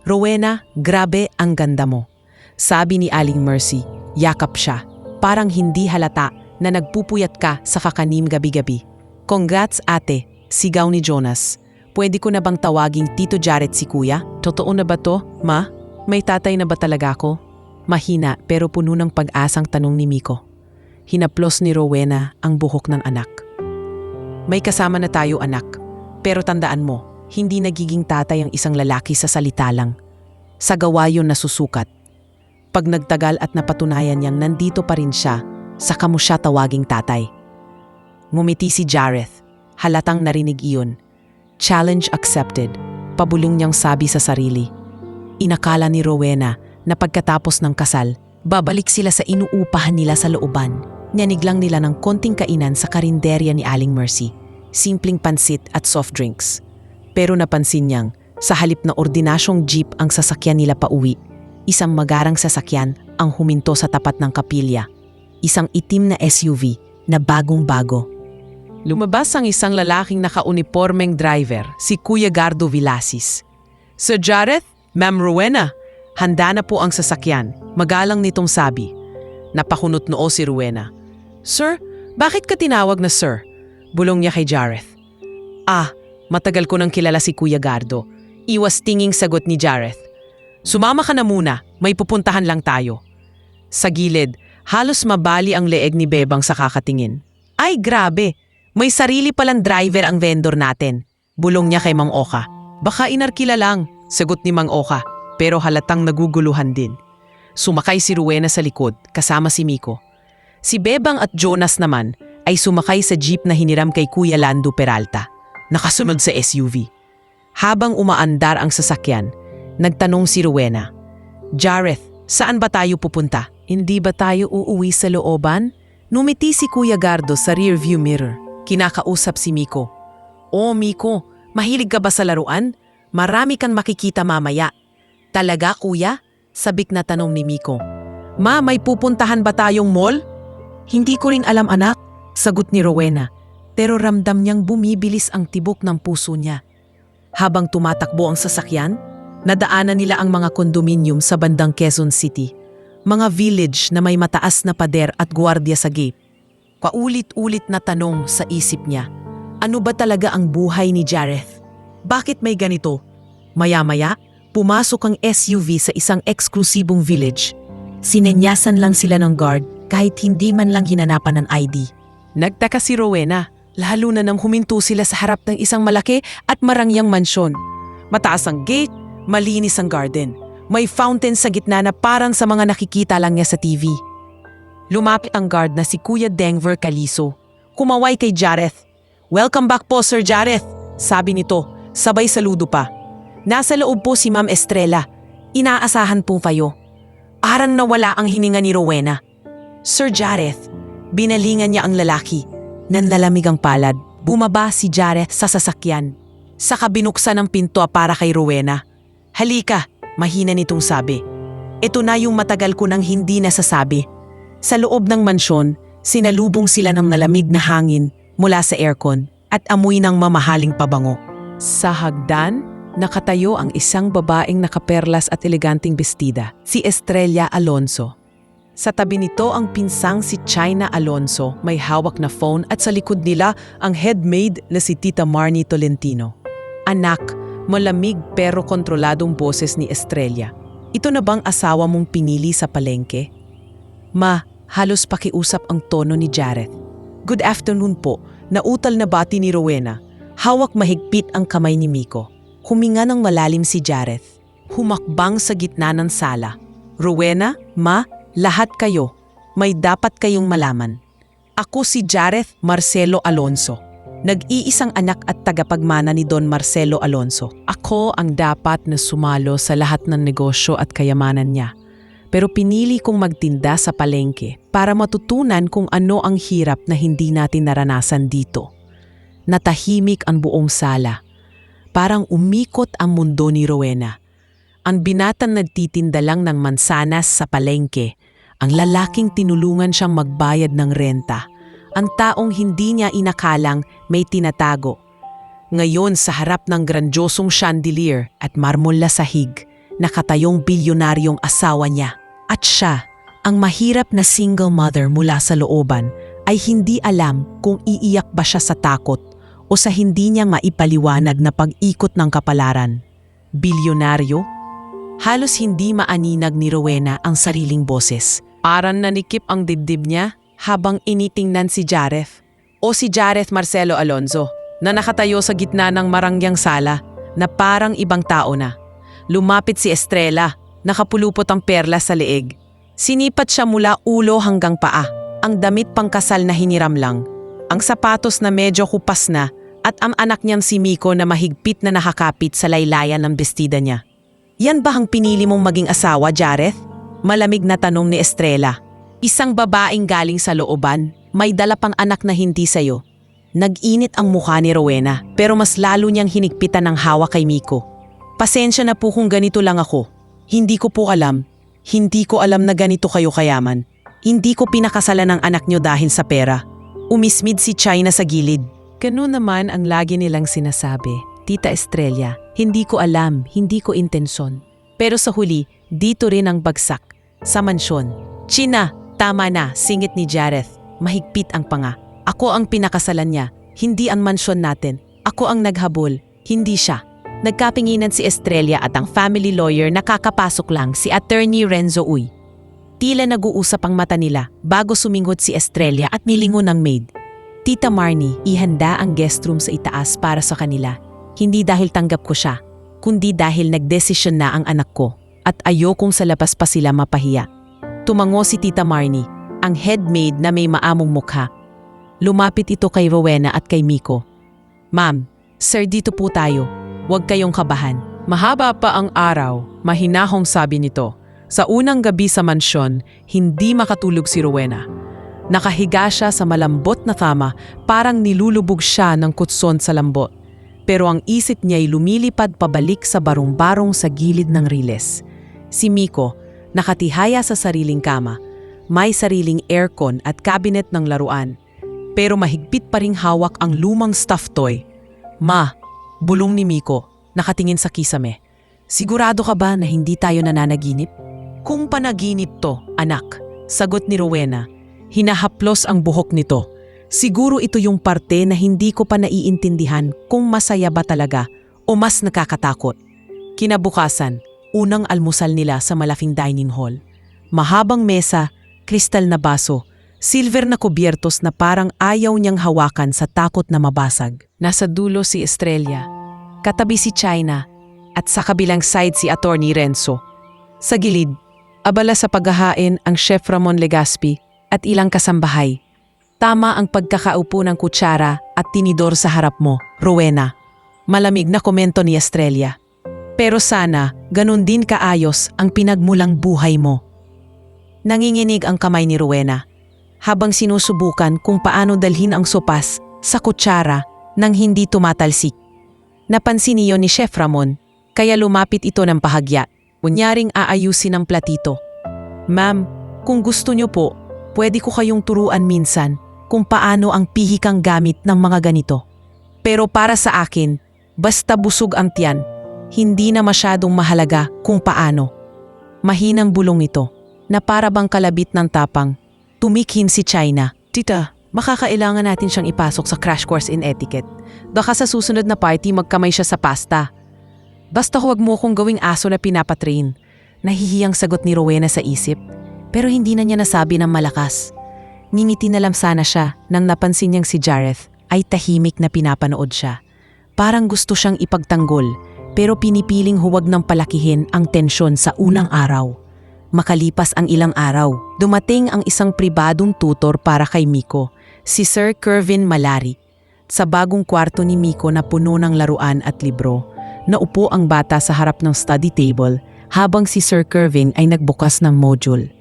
Rowena, grabe ang ganda mo. Sabi ni Aling Mercy, yakap siya. Parang hindi halata na nagpupuyat ka sa kakanim gabi-gabi. Congrats ate, sigaw ni Jonas. Pwede ko na bang tawaging Tito Jareth si Kuya? Totoo na ba to, Ma? May tatay na ba talaga ako? Mahina pero puno ng pag-asang tanong ni Miko. Hinaplos ni Rowena ang buhok ng anak. May kasama na tayo anak, pero tandaan mo, hindi nagiging tatay ang isang lalaki sa salita lang. Sa gawa yun nasusukat. Pag nagtagal at napatunayan niyang nandito pa rin siya, saka mo siya tawaging tatay. Ngumiti si Jareth, halatang narinig iyon. Challenge accepted, pabulong niyang sabi sa sarili. Inakala ni Rowena na pagkatapos ng kasal, babalik sila sa inuupahan nila sa looban. Nyanig lang nila ng konting kainan sa karinderya ni Aling Mercy, simpleng pansit at soft drinks. Pero napansin niyang Sa halip na ordinasyong jeep ang sasakyan nila pauwi, isang magarang sasakyan ang huminto sa tapat ng kapilya. Isang itim na SUV na bagong-bago. Lumabas ang isang lalaking naka-unipormeng driver, si Kuya Gardo Villasis. Sir Jareth, Ma'am Rowena, handa na po ang sasakyan. Magalang nitong sabi. Napakunot noo si Rowena. Sir, bakit ka tinawag na sir? Bulong niya kay Jareth. Matagal ko nang kilala si Kuya Gardo. Iwas tinging sagot ni Jareth. Sumama ka na muna, may pupuntahan lang tayo. Sa gilid, halos mabali ang leeg ni Bebang sa kakatingin. Ay grabe, may sarili palang driver ang vendor natin. Bulong niya kay Mang Oka. Baka inarkila lang, sagot ni Mang Oka, pero halatang naguguluhan din. Sumakay si Rowena sa likod, kasama si Miko. Si Bebang at Jonas naman ay sumakay sa jeep na hiniram kay Kuya Lando Peralta. Nakasunod sa SUV. Habang umaandar ang sasakyan, nagtanong si Rowena, Jareth, saan ba tayo pupunta? Hindi ba tayo uuwi sa looban? Numiti si Kuya Gardo sa rearview mirror. Kinakausap si Miko. Miko, mahilig ka ba sa laruan? Marami kang makikita mamaya. Talaga, kuya? Sabik na tanong ni Miko. Ma, may pupuntahan ba tayong mall? Hindi ko rin alam anak, sagot ni Rowena. Pero ramdam niyang bumibilis ang tibok ng puso niya. Habang tumatakbo ang sasakyan, nadaanan nila ang mga kondominium sa bandang Quezon City. Mga village na may mataas na pader at gwardiya sa gate. Paulit-ulit na tanong sa isip niya, ano ba talaga ang buhay ni Jareth? Bakit may ganito? Maya-maya, pumasok ang SUV sa isang eksklusibong village. Sinenyasan lang sila ng guard kahit hindi man lang hinanapan ng ID. Nagtaka si Rowena, lalo na nang huminto sila sa harap ng isang malaki at marangyang mansyon. Mataas ang gate, malinis ang garden. May fountain sa gitna na parang sa mga nakikita lang niya sa TV. Lumapit ang guard na si Kuya Denver Caliso. Kumaway kay Jareth. Welcome back po, Sir Jareth, sabi nito, sabay saludo pa. Nasa loob po si Ma'am Estrella. Inaasahan pong kayo. Arang nawala ang hininga ni Rowena. Sir Jareth, binalingan niya ang lalaki. Nanlalamig ang palad. Bumaba si Jareth sa sasakyan. Saka binuksan ang pinto para kay Rowena. Halika, mahina nitong sabi. Ito na yung matagal ko nang hindi nasasabi. Sa loob ng mansyon, sinalubong sila ng malamig na hangin mula sa aircon at amoy ng mamahaling pabango. Sa hagdan, nakatayo ang isang babaeng nakaperlas at eleganteng bestida, si Estrella Alonso. Sa tabi nito ang pinsang si China Alonso, may hawak na phone at sa likod nila ang headmaid na si Tita Marnie Tolentino. Anak, malamig pero kontroladong boses ni Estrella. Ito na bang asawa mong pinili sa palengke? Ma, halos pakiusap ang tono ni Jareth. Good afternoon po, nautal na bati ni Rowena. Hawak mahigpit ang kamay ni Miko. Huminga ng malalim si Jareth. Humakbang sa gitna ng sala. Rowena, ma, lahat kayo. May dapat kayong malaman. Ako si Jareth Marcelo Alonso. Nag-iisang anak at tagapagmana ni Don Marcelo Alonso. Ako ang dapat na sumalo sa lahat ng negosyo at kayamanan niya. Pero pinili kong magtinda sa palengke para matutunan kung ano ang hirap na hindi natin naranasan dito. Natahimik ang buong sala. Parang umikot ang mundo ni Rowena. Ang binatang nagtitinda lang ng mansanas sa palengke, ang lalaking tinulungan siyang magbayad ng renta, ang taong hindi niya inakalang may tinatago. Ngayon sa harap ng grandiosong chandelier at marmol na sahig, nakatayong bilyonaryong asawa niya. At siya, ang mahirap na single mother mula sa looban, ay hindi alam kung iiyak ba siya sa takot o sa hindi niya maipaliwanag na pag-ikot ng kapalaran. Bilyonaryo? Halos hindi maaninag ni Rowena ang sariling boses. Parang nanikip ang dibdib niya habang initingnan si Jareth. O si Jareth Marcelo Alonso, na nakatayo sa gitna ng marangyang sala na parang ibang tao na. Lumapit si Estrella, nakapulupot ang perlas sa leeg. Sinipat siya mula ulo hanggang paa, ang damit pangkasal na hiniram lang, ang sapatos na medyo kupas na at ang anak niyang si Miko na mahigpit na nakakapit sa laylayan ng bestida niya. Yan ba ang pinili mong maging asawa, Jareth? Malamig na tanong ni Estrella. Isang babaeng galing sa looban, may dala pang anak na hindi sayo. Nag-init ang mukha ni Rowena pero mas lalo niyang hinigpitan ng hawak kay Miko. Pasensya na po kung ganito lang ako. Hindi ko po alam. Hindi ko alam na ganito kayo kayaman. Hindi ko pinakasalan ang anak nyo dahil sa pera. Umismid si China sa gilid. Ganun naman ang lagi nilang sinasabi. Tita Estrella, hindi ko alam, hindi ko intensyon. Pero sa huli, dito rin ang bagsak. Sa mansyon. China, tama na, singit ni Jareth. Mahigpit ang panga. Ako ang pinakasalan niya, hindi ang mansyon natin. Ako ang naghabol, hindi siya. Nagkapinginan si Estrella at ang family lawyer na kakapasok lang si Attorney Renzo Uy. Tila nag-uusap ang mata nila bago suminghot si Estrella at nilingon ng maid. Tita Marnie, ihanda ang guest room sa itaas para sa kanila. Hindi dahil tanggap ko siya, kundi dahil nagdesisyon na ang anak ko at ayokong sa labas pa sila mapahiya. Tumango si Tita Marnie, ang head maid na may maamong mukha. Lumapit ito kay Rowena at kay Miko. Ma'am, sir, dito po tayo. Huwag kayong kabahan. Mahaba pa ang araw, mahinahong sabi nito. Sa unang gabi sa mansyon, hindi makatulog si Rowena. Nakahiga siya sa malambot na kama, parang nilulubog siya ng kutson sa lambot. Pero ang isip niya'y lumilipad pabalik sa barong-barong sa gilid ng riles. Si Miko, nakatihaya sa sariling kama, may sariling aircon at cabinet ng laruan. Pero mahigpit pa ring hawak ang lumang stuffed toy. Ma, bulong ni Miko, nakatingin sa kisame. Sigurado ka ba na hindi tayo nananaginip? Kung panaginip to, anak, sagot ni Rowena. Hinahaplos ang buhok nito. Siguro ito yung parte na hindi ko pa naiintindihan kung masaya ba talaga o mas nakakatakot. Kinabukasan, unang almusal nila sa malaking dining hall. Mahabang mesa, kristal na baso, silver na kubyertos na parang ayaw niyang hawakan sa takot na mabasag. Nasa dulo si Estrella, katabi si China, at sa kabilang side si Attorney Renzo. Sa gilid, abala sa paghahain ang Chef Ramon Legaspi at ilang kasambahay. Tama ang pagkakaupo ng kutsara at tinidor sa harap mo, Rowena. Malamig na komento ni Estrella. Pero sana, ganun din kaayos ang pinagmulang buhay mo. Nanginginig ang kamay ni Rowena habang sinusubukan kung paano dalhin ang sopas sa kutsara nang hindi tumatalsik. Napansin niyo ni Chef Ramon, kaya lumapit ito ng pahagya. Kunyaring aayusin ang platito. Ma'am, kung gusto niyo po, pwede ko kayong turuan minsan kung paano ang pihikang gamit ng mga ganito. Pero para sa akin, basta busog ang tiyan, hindi na masyadong mahalaga kung paano. Mahinang bulong ito, na para bang kalabit ng tapang. Tumikhin si China. Tita, makakailangan natin siyang ipasok sa crash course in etiquette. Baka sa susunod na party magkamay siya sa pasta. Basta huwag mo kong gawing aso na pinapatrain. Nahihiyang sagot ni Rowena sa isip, pero hindi na niya nasabi ng malakas. Ngingiti na lang sana siya nang napansin niyang si Jareth ay tahimik na pinapanood siya. Parang gusto siyang ipagtanggol, pero pinipiling huwag nang palakihin ang tensyon sa unang araw. Makalipas ang ilang araw, dumating ang isang pribadong tutor para kay Miko, si Sir Kervin Malari. Sa bagong kwarto ni Miko na puno ng laruan at libro, naupo ang bata sa harap ng study table habang si Sir Kervin ay nagbukas ng module.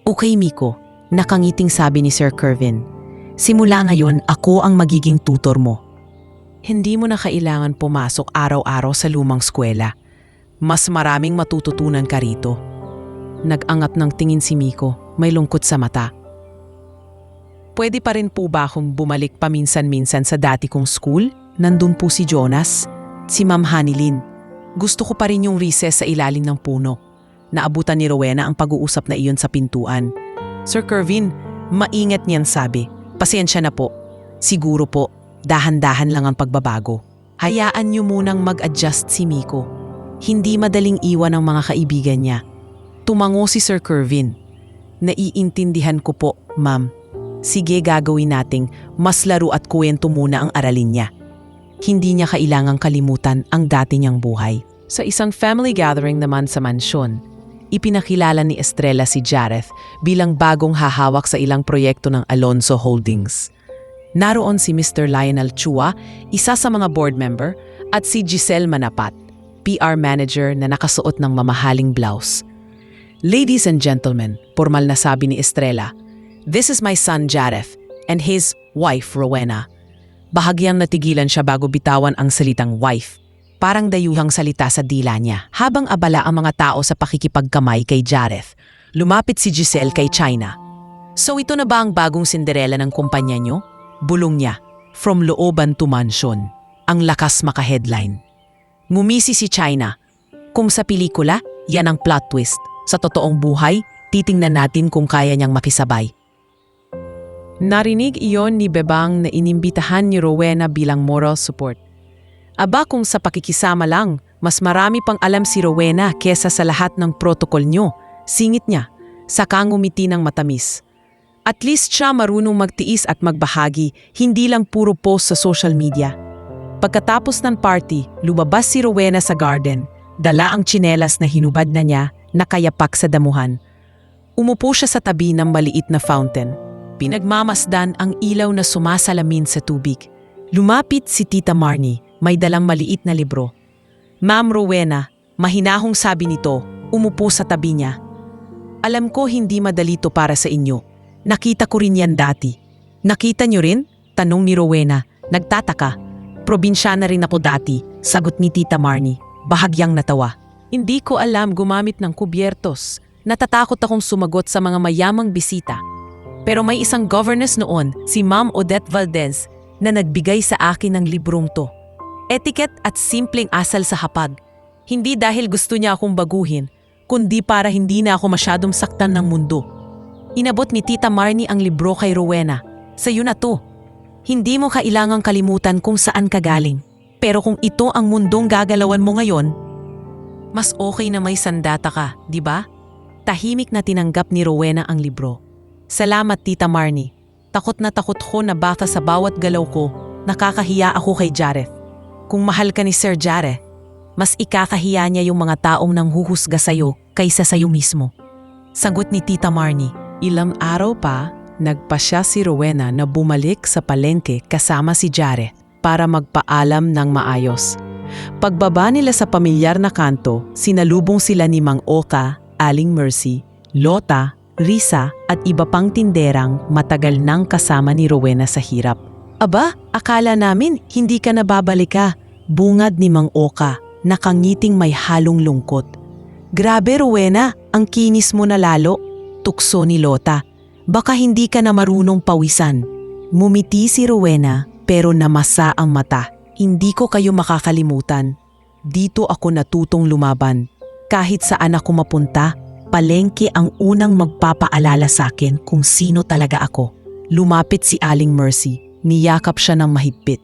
Okay Miko, nakangiting sabi ni Sir Kervin. Simula ngayon ako ang magiging tutor mo. Hindi mo na kailangan pumasok araw-araw sa lumang eskwela. Mas maraming matututunan ka rito. Nag-angat ng tingin si Miko, may lungkot sa mata. Pwede pa rin po ba akong bumalik paminsan-minsan sa dati kong school? Nandun po si Jonas. Si Ma'am Hanilin. Gusto ko pa rin yung recess sa ilalim ng puno. Naabutan ni Rowena ang pag-uusap na iyon sa pintuan. Sir Kervin, maingat niyan sabi. Pasensya na po. Siguro po, dahan-dahan lang ang pagbabago. Hayaan niyo munang mag-adjust si Miko. Hindi madaling iwan ang mga kaibigan niya. Tumango si Sir Kervin. Naiintindihan ko po, ma'am. Sige, gagawin nating mas laro at kuwento muna ang aralin niya. Hindi niya kailangang kalimutan ang dati niyang buhay. Sa isang family gathering naman sa mansyon, ipinakilala ni Estrella si Jareth bilang bagong hahawak sa ilang proyekto ng Alonso Holdings. Naroon si Mr. Lionel Chua, isa sa mga board member, at si Giselle Manapat, PR manager na nakasuot ng mamahaling blouse. Ladies and gentlemen, formal na sabi ni Estrella, this is my son Jareth and his wife Rowena. Bahagyang natigilan siya bago bitawan ang salitang wife. parang dayuhang salita sa dila niya. Habang abala ang mga tao sa pakikipagkamay kay Jareth, lumapit si Giselle kay China. So ito na ba ang bagong Cinderella ng kumpanya nyo? Bulong niya, from looban to mansion. Ang lakas maka-headline. Ngumisi si China. Kung sa pelikula, yan ang plot twist. Sa totoong buhay, titingnan natin kung kaya niyang makisabay. Narinig iyon ni Bebang na inimbitahan ni Rowena bilang moral support. Aba kung sa pakikisama lang, mas marami pang alam si Rowena kesa sa lahat ng protocol nyo. Singit niya, saka ngumiti ng matamis. At least siya marunong magtiis at magbahagi, hindi lang puro post sa social media. Pagkatapos ng party, lumabas si Rowena sa garden. Dala ang tsinelas na hinubad na niya, nakayapak sa damuhan. Umupo siya sa tabi ng maliit na fountain. Pinagmamasdan ang ilaw na sumasalamin sa tubig. Lumapit si Tita Marnie, may dalang maliit na libro. Ma'am Rowena, mahinahong sabi nito, umupo sa tabi niya. Alam ko hindi madali to para sa inyo. Nakita ko rin yan dati. Nakita niyo rin? Tanong ni Rowena, nagtataka. Probinsyana rin ako dati, sagot ni Tita Marnie, bahagyang natawa. Hindi ko alam gumamit ng kubyertos. Natatakot akong sumagot sa mga mayamang bisita. Pero may isang governess noon, si Ma'am Odette Valdez, na nagbigay sa akin ng librong to. Etiquette at simpleng asal sa hapag. Hindi dahil gusto niya akong baguhin, kundi para hindi na ako masyadong saktan ng mundo. Inabot ni Tita Marnie ang libro kay Rowena. Sa'yo na to. Hindi mo kailangang kalimutan kung saan ka galing. Pero kung ito ang mundong gagalawan mo ngayon, mas okay na may sandata ka, di ba? Tahimik na tinanggap ni Rowena ang libro. Salamat, Tita Marnie. Takot ko na baka sa bawat galaw ko, nakakahiya ako kay Jareth. Kung mahal ka ni Sir Jareth, mas ikakahiya niya yung mga taong nanghuhusga sa'yo kaysa sa'yo mismo. Sagot ni Tita Marnie. Ilang araw pa, nagpasya si Rowena na bumalik sa palengke kasama si Jareth para magpaalam ng maayos. Pagbaba nila sa pamilyar na kanto, sinalubong sila ni Mang Oka, Aling Mercy, Lota, Risa at iba pang tinderang matagal nang kasama ni Rowena sa hirap. Aba, akala namin hindi ka na babalik ka, bungad ni Mang Oka, nakangiting may halong lungkot. Grabe Rowena, ang kinis mo na lalo, tukso ni Lota. Baka hindi ka na marunong pawisan. Mumiti si Rowena pero namasa ang mata. Hindi ko kayo makakalimutan. Dito ako natutong lumaban. Kahit saan ako mapunta, palengke ang unang magpapaalala sa akin kung sino talaga ako. Lumapit si Aling Mercy. Niyakap siya ng mahigpit.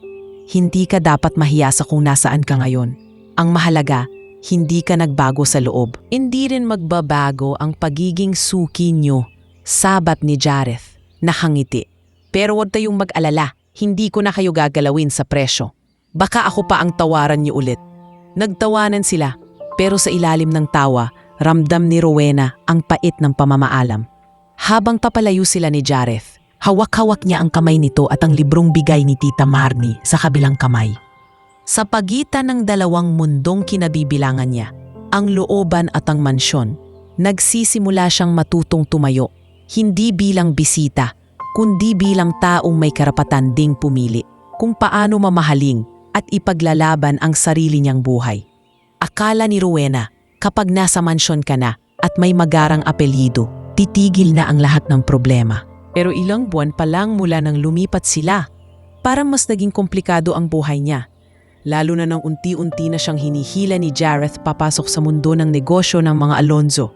Hindi ka dapat mahiya sa kung nasaan ka ngayon. Ang mahalaga, hindi ka nagbago sa loob. Hindi rin magbabago ang pagiging suki nyo. Sabat ni Jareth. Nakangiti. Pero huwag tayong mag-alala. Hindi ko na kayo gagalawin sa presyo. Baka ako pa ang tawaran niyo ulit. Nagtawanan sila. Pero sa ilalim ng tawa, ramdam ni Rowena ang pait ng pamamaalam. Habang papalayo sila ni Jareth, hawak-hawak niya ang kamay nito at ang librong bigay ni Tita Marnie sa kabilang kamay. Sa pagitan ng dalawang mundong kinabibilangan niya, ang looban at ang mansyon, nagsisimula siyang matutong tumayo, hindi bilang bisita, kundi bilang taong may karapatan ding pumili kung paano mamahaling at ipaglalaban ang sarili niyang buhay. Akala ni Rowena, kapag nasa mansyon ka na at may magarang apelyido, titigil na ang lahat ng problema. Pero ilang buwan pa lang mula nang lumipat sila, parang mas naging komplikado ang buhay niya. Lalo na nang unti-unti na siyang hinihila ni Jareth papasok sa mundo ng negosyo ng mga Alonzo.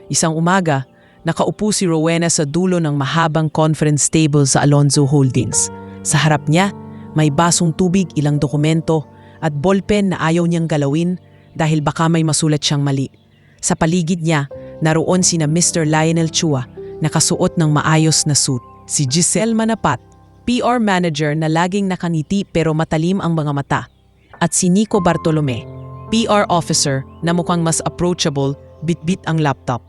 Isang umaga, nakaupo si Rowena sa dulo ng mahabang conference table sa Alonzo Holdings. Sa harap niya, may basong tubig, ilang dokumento at ballpen na ayaw niyang galawin dahil baka may masulat siyang mali. Sa paligid niya, naroon sina Mr. Lionel Chua, nakasuot ng maayos na suit. Si Giselle Manapat, PR manager na laging nakaniti pero matalim ang mga mata. At si Nico Bartolome, PR officer na mukhang mas approachable, bit-bit ang laptop.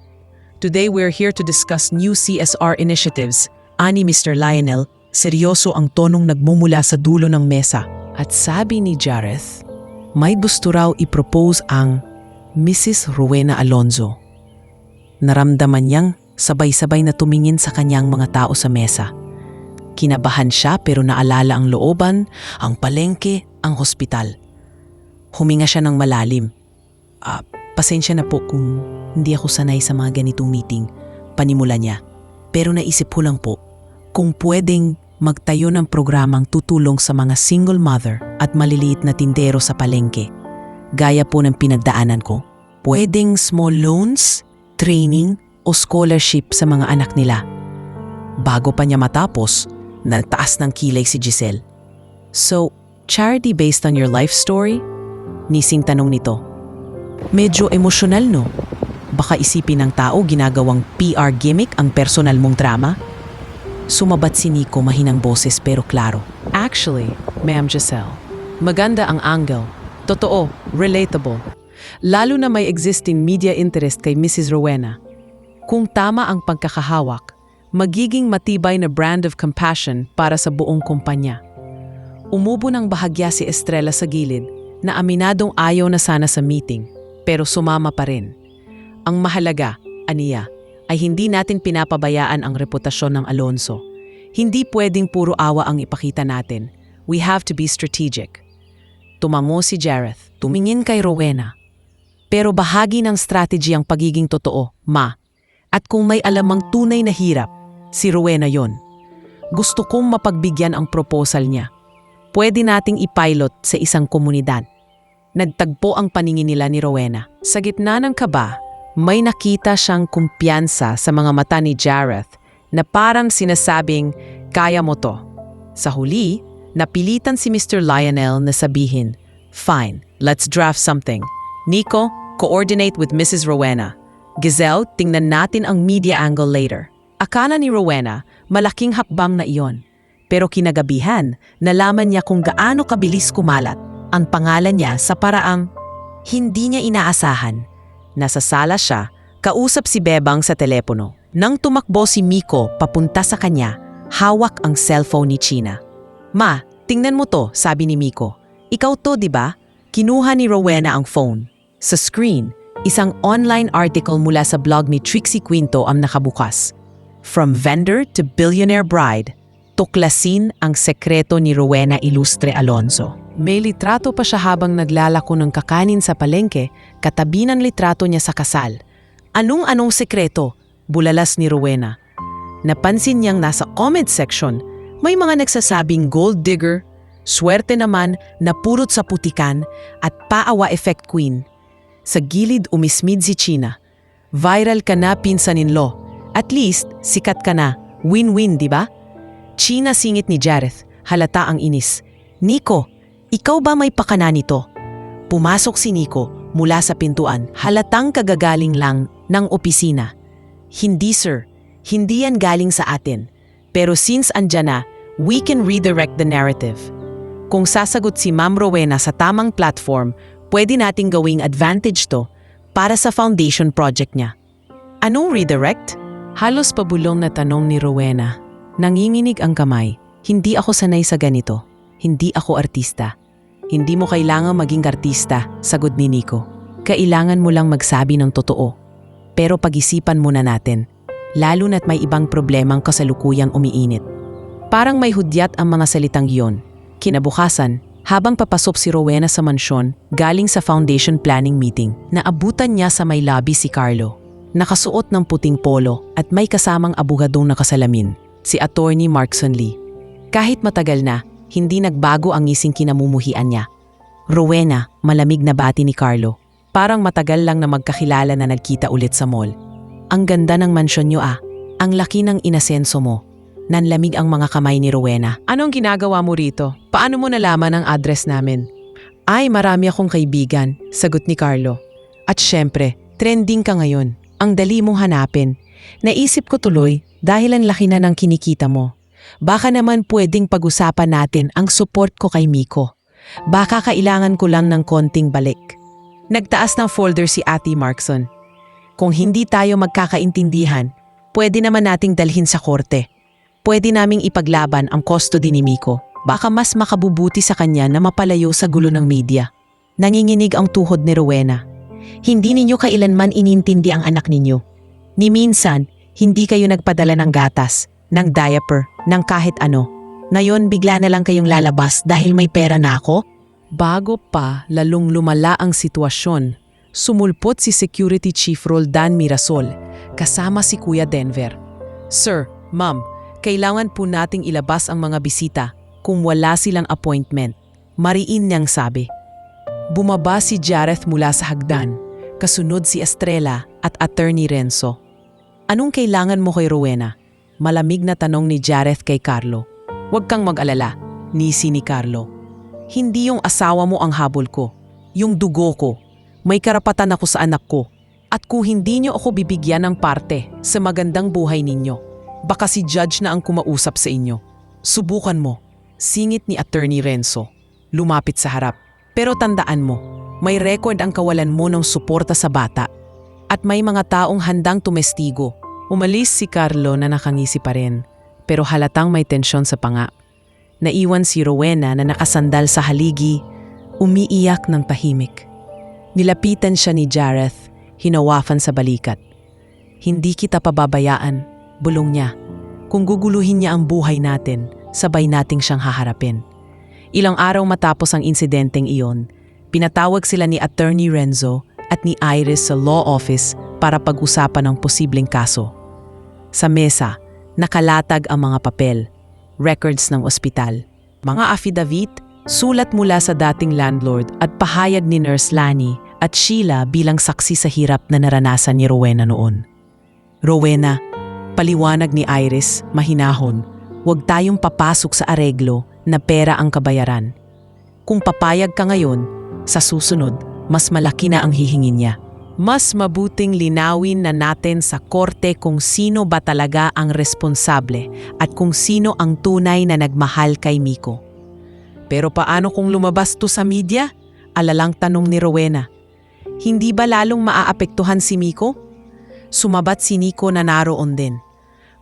Today we're here to discuss new CSR initiatives. Ani Mr. Lionel, seryoso ang tonong nagmumula sa dulo ng mesa. At sabi ni Jareth, may gusto raw i-propose ang Mrs. Rowena Alonzo. Naramdaman niyang sabay-sabay na tumingin sa kanyang mga tao sa mesa. Kinabahan siya pero naalala ang looban, ang palengke, ang hospital. Huminga siya ng malalim. Pasensya na po kung hindi ako sanay sa mga ganitong meeting, panimula niya. Pero naisip ko lang po, kung pwedeng magtayo ng programang tutulong sa mga single mother at maliliit na tindero sa palengke. Gaya po ng pinagdaanan ko. Pwedeng small loans, training o scholarship sa mga anak nila. Bago pa niya matapos, nagtaas ng kilay si Giselle. So, charity based on your life story? Nising tanong nito. Medyo emosyonal, no? Baka isipin ng tao ginagawang PR gimmick ang personal mong drama? Sumabat si Nico mahinang boses pero klaro. Actually, Ma'am Giselle, maganda ang angle. Totoo, relatable. Lalo na may existing media interest kay Mrs. Rowena. Kung tama ang pagkakahawak, magiging matibay na brand of compassion para sa buong kumpanya. Umubo ng bahagya si Estrella sa gilid na aminadong ayaw na sana sa meeting, pero sumama pa rin. Ang mahalaga, aniya, ay hindi natin pinapabayaan ang reputasyon ng Alonso. Hindi pwedeng puro awa ang ipakita natin. We have to be strategic. Tumango si Jareth, tumingin kay Rowena. Pero bahagi ng strategy ang pagiging totoo, ma. At kung may alamang tunay na hirap, si Rowena yon. Gusto kong mapagbigyan ang proposal niya. Pwede nating ipilot sa isang komunidad. Nagtagpo ang paningin nila ni Rowena. Sa gitna ng kaba, may nakita siyang kumpiyansa sa mga mata ni Jareth na parang sinasabing, kaya mo to. Sa huli, napilitan si Mr. Lionel na sabihin, fine, let's draft something. Nico, coordinate with Mrs. Rowena. Giselle, tingnan natin ang media angle later. Akala ni Rowena, malaking hakbang na iyon. Pero kinagabihan, nalaman niya kung gaano kabilis kumalat ang pangalan niya sa paraang hindi niya inaasahan. Nasa sala siya, kausap si Bebang sa telepono. Nang tumakbo si Miko papunta sa kanya, hawak ang cellphone ni China. Ma, tingnan mo to, sabi ni Miko. Ikaw to, di ba? Kinuha ni Rowena ang phone. Sa screen, isang online article mula sa blog ni Trixie Quinto ang nakabukas. From vendor to billionaire bride, tuklasin ang sekreto ni Rowena Ilustre Alonso. May litrato pa siya habang naglalako ng kakanin sa palengke, katabi ng litrato niya sa kasal. Anong sekreto? Bulalas ni Rowena. Napansin niyang nasa comment section, may mga nagsasabing gold digger, swerte naman na purot sa putikan at paawa effect queen. Sa gilid umismid si China. Viral ka na pinsan-in-law. At least, sikat ka na. Win-win, di ba? China singit ni Jareth, halata ang inis. Nico, ikaw ba may pakana nito? Pumasok si Nico mula sa pintuan, halatang kagagaling lang ng opisina. Hindi sir, hindi yan galing sa atin. Pero since andyan na, we can redirect the narrative. Kung sasagot si Ma'am Rowena sa tamang platform, pwede nating gawing advantage to para sa foundation project niya. Anong redirect? Halos pabulong na tanong ni Rowena. Nanginginig ang kamay. Hindi ako sanay sa ganito. Hindi ako artista. Hindi mo kailangan maging artista, sagot ni Nico. Kailangan mo lang magsabi ng totoo. Pero pag-isipan muna natin, lalo na't may ibang problemang kasalukuyang umiinit. Parang may hudyat ang mga salitang iyon. Kinabukasan, habang papasok si Rowena sa mansyon, galing sa foundation planning meeting, naabutan niya sa may lobby si Carlo. Nakasuot ng puting polo at may kasamang abugadong nakasalamin, si Attorney Markson Lee. Kahit matagal na, hindi nagbago ang ngising kinamumuhian niya. Rowena, malamig na bati ni Carlo. Parang matagal lang na magkakilala na nagkita ulit sa mall. Ang ganda ng mansyon niyo ah. Ang laki ng inasenso mo. Nanlamig ang mga kamay ni Rowena. Anong ginagawa mo rito? Paano mo nalaman ang address namin? Ay, marami akong kaibigan, sagot ni Carlo. At syempre, trending ka ngayon. Ang dali mong hanapin. Naisip ko tuloy dahil ang laki na ng kinikita mo. Baka naman pwedeng pag-usapan natin ang support ko kay Miko. Baka kailangan ko lang ng konting balik. Nagtaas ng folder si Ate Markson. Kung hindi tayo magkakaintindihan, pwede naman nating dalhin sa korte. Pwede naming ipaglaban ang custody ni Miko. Baka mas makabubuti sa kanya na mapalayo sa gulo ng media. Nanginginig ang tuhod ni Rowena. Hindi ninyo kailanman inintindi ang anak ninyo. Ni minsan, hindi kayo nagpadala ng gatas, ng diaper, ng kahit ano. Ngayon bigla na lang kayong lalabas dahil may pera na ako? Bago pa lalong lumala ang sitwasyon, sumulpot si Security Chief Roldan Mirasol kasama si Kuya Denver. "Sir, Ma'am, kailangan po nating ilabas ang mga bisita kung wala silang appointment," mariin niyang sabi. Bumaba si Jareth mula sa hagdan, kasunod si Estrella at Attorney Renzo. "Anong kailangan mo kay Rowena?" Malamig na tanong ni Jareth kay Carlo. "Huwag kang mag-alala," nisi ni Carlo. "Hindi yung asawa mo ang habol ko, yung dugo ko. May karapatan ako sa anak ko. At kung hindi niyo ako bibigyan ng parte sa magandang buhay ninyo, baka si Judge na ang kumausap sa inyo. Subukan mo," singit ni Attorney Renzo. Lumapit sa harap. "Pero tandaan mo, may record ang kawalan mo ng suporta sa bata. At may mga taong handang tumestigo." Umalis si Carlo na nakangisi pa rin, pero halatang may tensyon sa panga. Naiwan si Rowena na nakasandal sa haligi, umiiyak ng tahimik. Nilapitan siya ni Jareth, hinawakan sa balikat. "Hindi kita pababayaan," bulong niya. "Kung guguluhin niya ang buhay natin, sabay nating siyang haharapin." Ilang araw matapos ang insidenteng iyon, pinatawag sila ni Attorney Renzo at ni Iris sa law office para pag-usapan ang posibleng kaso. Sa mesa, nakalatag ang mga papel, records ng ospital, mga affidavit, sulat mula sa dating landlord at pahayag ni Nurse Lani at Sheila bilang saksi sa hirap na naranasan ni Rowena noon. "Rowena," paliwanag ni Iris, mahinahon, "huwag tayong papasok sa areglo na pera ang kabayaran. Kung papayag ka ngayon, sa susunod, mas malaki na ang hihingin niya. Mas mabuting linawin na natin sa korte kung sino ba talaga ang responsable at kung sino ang tunay na nagmahal kay Miko." "Pero paano kung lumabas to sa media?" alalang tanong ni Rowena. "Hindi ba lalong maaapektuhan si Miko?" Sumabat si Nico na naroon din.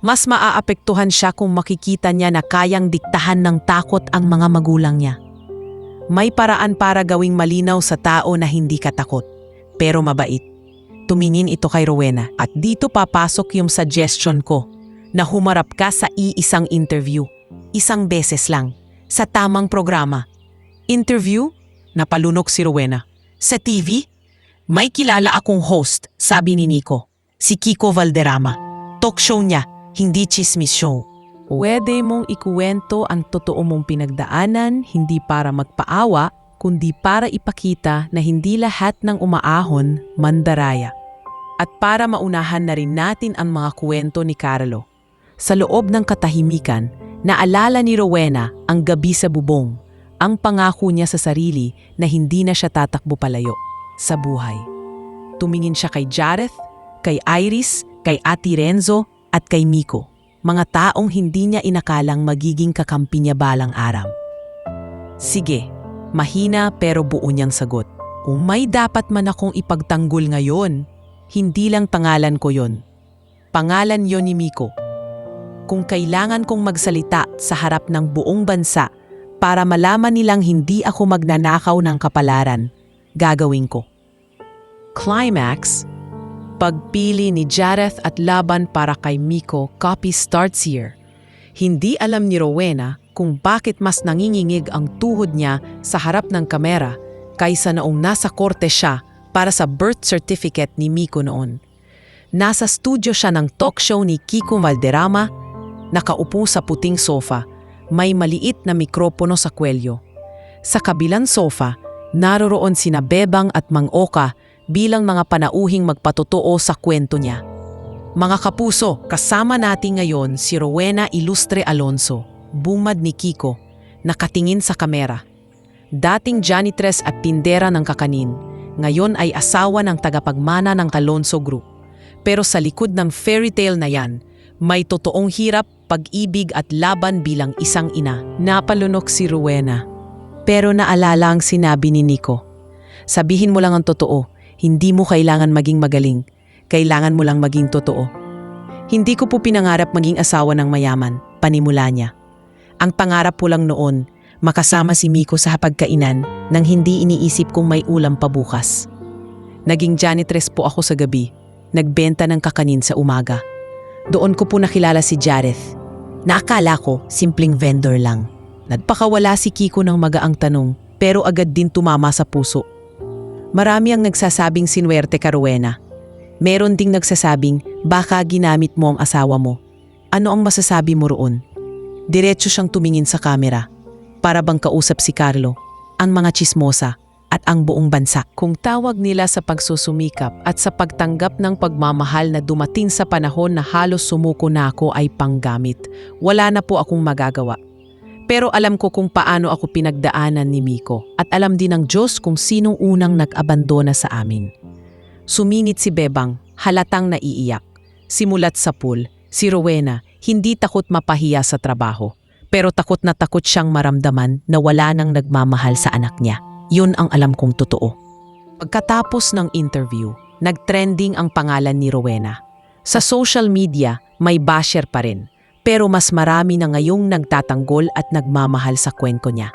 "Mas maaapektuhan siya kung makikita niya na kayang diktahan ng takot ang mga magulang niya. May paraan para gawing malinaw sa tao na hindi ka takot, pero mabait." Tumingin ito kay Rowena. "At dito papasok yung suggestion ko na humarap ka sa iisang interview. Isang beses lang, sa tamang programa." "Interview?" napalunok si Rowena. "Sa TV? May kilala akong host," sabi ni Nico. "Si Kiko Valderrama. Talk show niya, hindi chismis show." "Pwede mong ikuwento ang totoo mong pinagdaanan, hindi para magpaawa, kundi para ipakita na hindi lahat ng umaahon mandaraya. At para maunahan na rin natin ang mga kwento ni Carlo." Sa loob ng katahimikan, naalala ni Rowena ang gabi sa bubong, ang pangako niya sa sarili na hindi na siya tatakbo palayo sa buhay. Tumingin siya kay Jareth, kay Iris, kay Ate Renzo at kay Miko, mga taong hindi niya inakalang magiging kakampi niya balang araw. "Sige," mahina pero buo niyang sagot. "Kung may dapat man akong ipagtanggol ngayon, hindi lang pangalan ko yon. Pangalan yon ni Miko. Kung kailangan kong magsalita sa harap ng buong bansa para malaman nilang hindi ako magnanakaw ng kapalaran, gagawin ko." Climax. Pagpili ni Jareth at laban para kay Miko, copy starts here. Hindi alam ni Rowena kung bakit mas nangingingig ang tuhod niya sa harap ng kamera kaysa noong nasa korte siya para sa birth certificate ni Miko noon. Nasa studio siya ng talk show ni Kiko Valderrama, nakaupo sa puting sofa, may maliit na mikropono sa kwelyo. Sa kabilang sofa, naroroon sina Bebang at Mang Oka bilang mga panauhing magpatotoo sa kwento niya. "Mga kapuso, kasama natin ngayon si Rowena Ilustre Alonso," bumad ni Kiko, nakatingin sa kamera. Dating janitress at tindera ng kakanin, ngayon ay asawa ng tagapagmana ng Alonso Group. Pero sa likod ng fairy tale na yan, may totoong hirap, pag-ibig at laban bilang isang ina. Napalunok si Rowena. Pero naalala ang sinabi ni Nico. "Sabihin mo lang ang totoo, hindi mo kailangan maging magaling. Kailangan mo lang maging totoo." "Hindi ko po pinangarap maging asawa ng mayaman," panimula niya. "Ang pangarap ko lang noon, makasama si Miko sa hapagkainan nang hindi iniisip kung may ulam pa bukas. Naging janitress po ako sa gabi, nagbenta ng kakanin sa umaga. Doon ko po nakilala si Jareth. Naakala ko simpleng vendor lang." Nagpakawala si Kiko ng magaang tanong, pero agad din tumama sa puso. Marami ang nagsasabing sinuwerte ka, Rowena. Meron ding nagsasabing baka ginamit mo ang asawa mo. Ano ang masasabi mo roon? Diretso siyang tumingin sa kamera para bang kausap si Carlo, ang mga tsismosa at ang buong bansa. Kung tawag nila sa pagsusumikap at sa pagtanggap ng pagmamahal na dumating sa panahon na halos sumuko na ako ay panggamit, wala na po akong magagawa. Pero alam ko kung paano ako pinagdaanan ni Miko at alam din ng Diyos kung sinong unang nag-abandona sa amin. Sumingit si Bebang, halatang naiiyak. Simulat sa pool, si Rowena, hindi takot mapahiya sa trabaho. Pero takot na takot siyang maramdaman na wala nang nagmamahal sa anak niya. Yun ang alam kong totoo. Pagkatapos ng interview, nagtrending ang pangalan ni Rowena. Sa social media, may basher pa rin. Pero mas marami na ngayong nagtatanggol at nagmamahal sa kwento niya.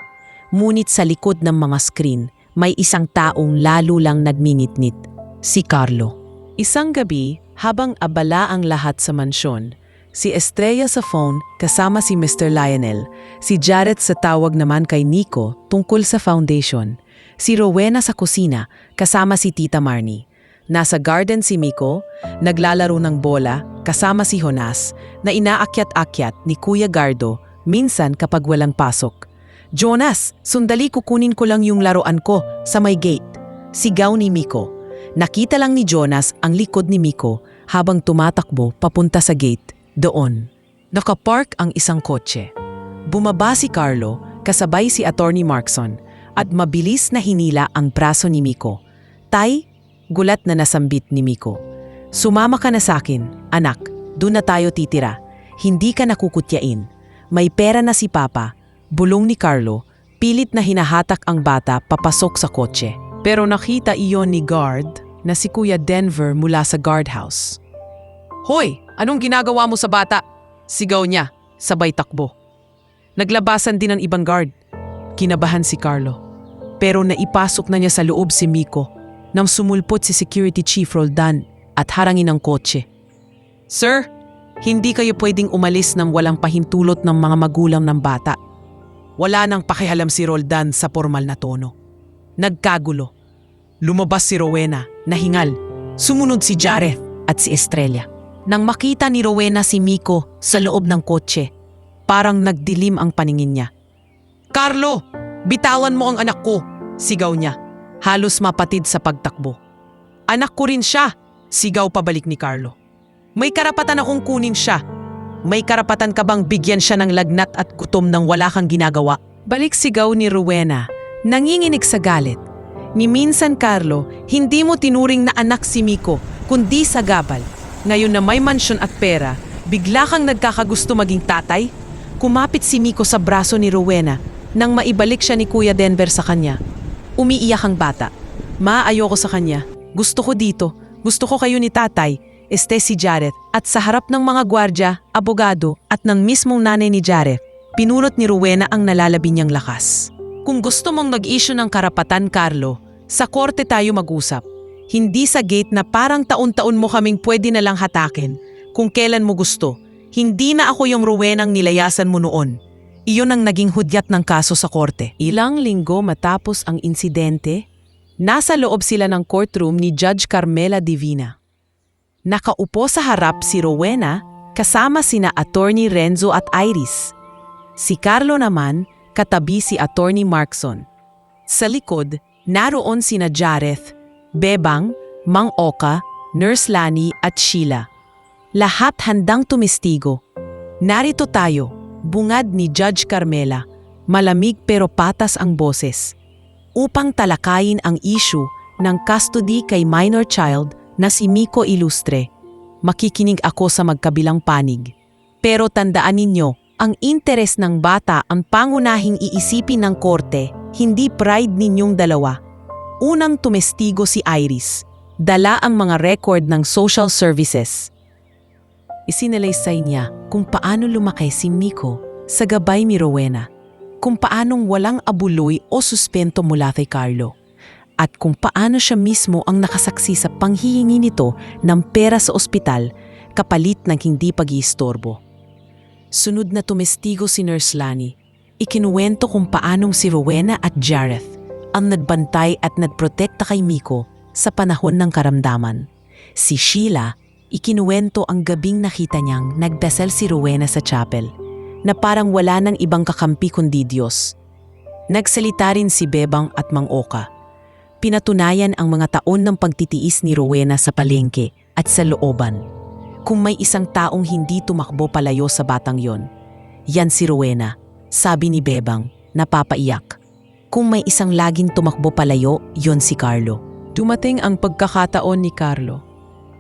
Ngunit sa likod ng mga screen, may isang taong lalo lang nagminitnit. Si Carlo. Isang gabi, habang abala ang lahat sa mansyon, si Estrella sa phone kasama si Mr. Lionel, si Jareth sa tawag naman kay Nico tungkol sa foundation, si Rowena sa kusina kasama si Tita Marnie. Nasa garden si Miko, naglalaro ng bola kasama si Jonas na inaakyat-akyat ni Kuya Gardo minsan kapag walang pasok. "Jonas, sundali kukunin ko lang yung laruan ko sa may gate." Sigaw ni Miko. Nakita lang ni Jonas ang likod ni Miko habang tumatakbo papunta sa gate. Doon, nakapark ang isang kotse. Bumaba si Carlo kasabay si Attorney Markson at mabilis na hinila ang braso ni Miko. "Tay," gulat na nasambit ni Miko. "Sumama ka na sa akin, anak. Doon na tayo titira. Hindi ka nakukutyain. May pera na si Papa." Bulong ni Carlo, pilit na hinahatak ang bata papasok sa kotse. Pero nakita iyon ni guard na si Kuya Denver mula sa guardhouse. "Hoy! Anong ginagawa mo sa bata?" Sigaw niya, sabay takbo. Naglabasan din ang ibang guard. Kinabahan si Carlo. Pero naipasok na niya sa loob si Miko nang sumulpot si Security Chief Roldan at harangin ang kotse. "Sir, hindi kayo pwedeng umalis nang walang pahintulot ng mga magulang ng bata." Wala nang pakialam si Roldan sa formal na tono. Nagkagulo. Lumabas si Rowena, nahingal. Sumunod si Jareth at si Estrella. Nang makita ni Rowena si Miko sa loob ng kotse, parang nagdilim ang paningin niya. "Carlo, bitawan mo ang anak ko!" Sigaw niya, halos mapatid sa pagtakbo. "Anak ko rin siya!" Sigaw pabalik ni Carlo. "May karapatan akong kunin siya. May karapatan ka bang bigyan siya ng lagnat at gutom nang wala kang ginagawa?" Balik sigaw ni Rowena, nanginginig sa galit. "Ni minsan, Carlo, hindi mo tinuring na anak si Miko, kundi sagabal. Ngayon na may mansyon at pera, bigla kang nagkakagusto maging tatay?" Kumapit si Miko sa braso ni Rowena nang maibalik siya ni Kuya Denver sa kanya. Umiiyak ang bata. "Ma, ayoko sa kanya. Gusto ko dito. Gusto ko kayo ni tatay." Si Jareth at sa harap ng mga gwardya, abogado at ng mismong nanay ni Jareth, pinulot ni Rowena ang nalalabi niyang lakas. "Kung gusto mong mag-issue ng karapatan, Carlo, sa korte tayo mag-usap. Hindi sa gate na parang taon-taon mo kaming pwede na lang hatakin kung kailan mo gusto. Hindi na ako yung Rowenang nilayasan mo noon." Iyon ang naging hudyat ng kaso sa korte. Ilang linggo matapos ang insidente, nasa loob sila ng courtroom ni Judge Carmela Divina. Nakaupo sa harap si Rowena kasama sina Attorney Renzo at Iris. Si Carlo naman katabi si Attorney Markson. Sa likod, naroon sina Jareth, Bebang, Mang Oka, Nurse Lani at Sheila. Lahat handang tumistigo. "Narito tayo," bungad ni Judge Carmela, malamig pero patas ang boses, "upang talakayin ang issue ng custody kay minor child na si Miko Ilustre. Makikinig ako sa magkabilang panig. Pero tandaan ninyo, ang interes ng bata ang pangunahing iisipin ng korte, hindi pride ninyong dalawa." Unang tumestigo si Iris. Dala ang mga record ng social services. Isinalaysay niya kung paano lumaki si Miko sa gabay ni Rowena, kung paanong walang abuloy o suspento mula kay Carlo, at kung paano siya mismo ang nakasaksi sa panghihingi nito ng pera sa ospital kapalit ng hindi pag-iistorbo. Sunod na tumestigo si Nurse Lani. Ikinuwento kung paanong si Rowena at Jareth ang nagbantay at nagprotekta kay Miko sa panahon ng karamdaman. Si Sheila, ikinuwento ang gabing nakita niyang nagdasal si Rowena sa chapel na parang wala nang ibang kakampi kundi Diyos. Nagsalita rin si Bebang at Mang Oka. Pinatunayan ang mga taon ng pagtitiis ni Rowena sa palengke at sa looban. Kung may isang taong hindi tumakbo palayo sa batang yon, yan si Rowena, sabi ni Bebang, napapaiyak. Kung may isang laging tumakbo palayo, yon si Carlo. Dumating ang pagkakataon ni Carlo.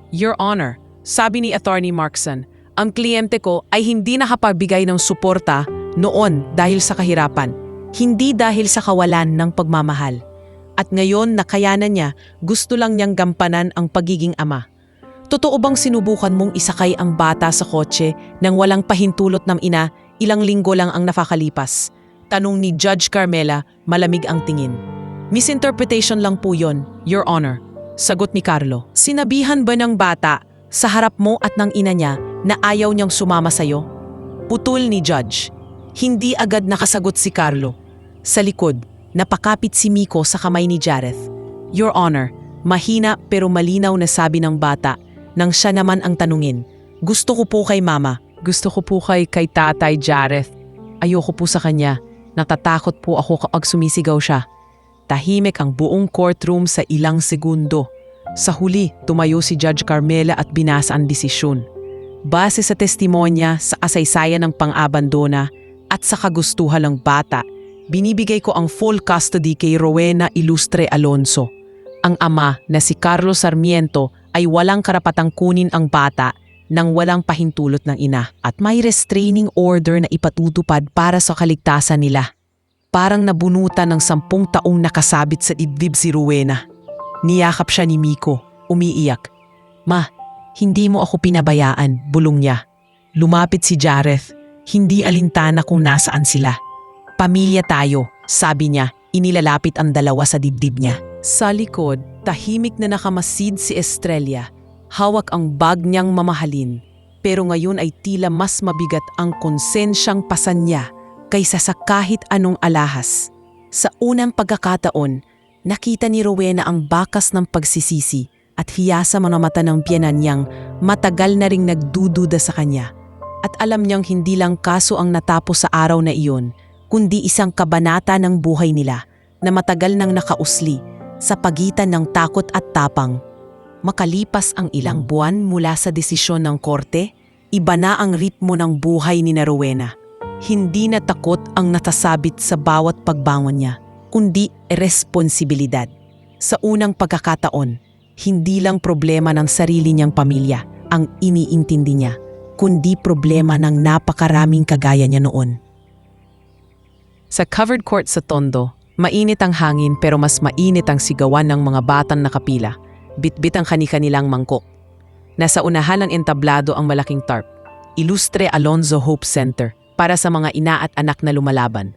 Your Honor, sabi ni Attorney Markson, ang kliyente ko ay hindi nakapagbigay ng suporta noon dahil sa kahirapan, hindi dahil sa kawalan ng pagmamahal. At ngayon nakayanan niya, gusto lang niyang gampanan ang pagiging ama. Totoo bang sinubukan mong isakay ang bata sa kotse nang walang pahintulot ng ina, ilang linggo lang ang nakakalipas? Tanong ni Judge Carmela, malamig ang tingin. Misinterpretation lang po yon, Your Honor. Sagot ni Carlo. Sinabihan ba ng bata sa harap mo at ng ina niya na ayaw niyang sumama sa'yo? Putol ni Judge. Hindi agad nakasagot si Carlo. Sa likod, napakapit si Miko sa kamay ni Jareth. Your Honor, mahina pero malinaw na sabi ng bata nang siya naman ang tanungin. Gusto ko po kay Mama. Gusto ko po kay Tatay Jareth. Ayoko po sa kanya. Natatakot po ako kapag sumisigaw siya. Tahimik ang buong courtroom sa ilang segundo. Sa huli, tumayo si Judge Carmela at binasa ang desisyon. Base sa testimonya, sa kasaysayan ng pang-abandona at sa kagustuhan ng bata, binibigay ko ang full custody kay Rowena Ilustre Alonso. Ang ama na si Carlos Sarmiento ay walang karapatang kunin ang bata nang walang pahintulot ng ina at may restraining order na ipatutupad para sa kaligtasan nila. Parang nabunutan ng 10 taong nakasabit sa dibdib si Rowena. Niyakap siya ni Miko, umiiyak. Ma, hindi mo ako pinabayaan, bulong niya. Lumapit si Jareth, hindi alintana kung nasaan sila. Pamilya tayo, sabi niya, inilalapit ang dalawa sa dibdib niya. Sa likod, tahimik na nakamasid si Estrella. Hawak ang bag niyang mamahalin, pero ngayon ay tila mas mabigat ang konsensyang pasan niya kaysa sa kahit anong alahas. Sa unang pagkakataon, nakita ni Rowena ang bakas ng pagsisisi at hiya sa mga mata ng biyenan niyang matagal na ring nagdududa sa kanya. At alam niyang hindi lang kaso ang natapos sa araw na iyon, kundi isang kabanata ng buhay nila na matagal nang nakausli sa pagitan ng takot at tapang. Makalipas ang ilang buwan mula sa desisyon ng korte, iba na ang ritmo ng buhay ni Rowena. Hindi na takot ang natasabit sa bawat pagbangon niya, kundi responsibilidad. Sa unang pagkakataon, hindi lang problema ng sarili niyang pamilya ang iniintindi niya, kundi problema ng napakaraming kagaya niya noon. Sa covered court sa Tondo, mainit ang hangin pero mas mainit ang sigawan ng mga batang nakapila. Bitbit ang kani-kanilang mangkok. Nasa unahan ng entablado ang malaking tarp, Ilustre Alonso Hope Center, para sa mga ina at anak na lumalaban.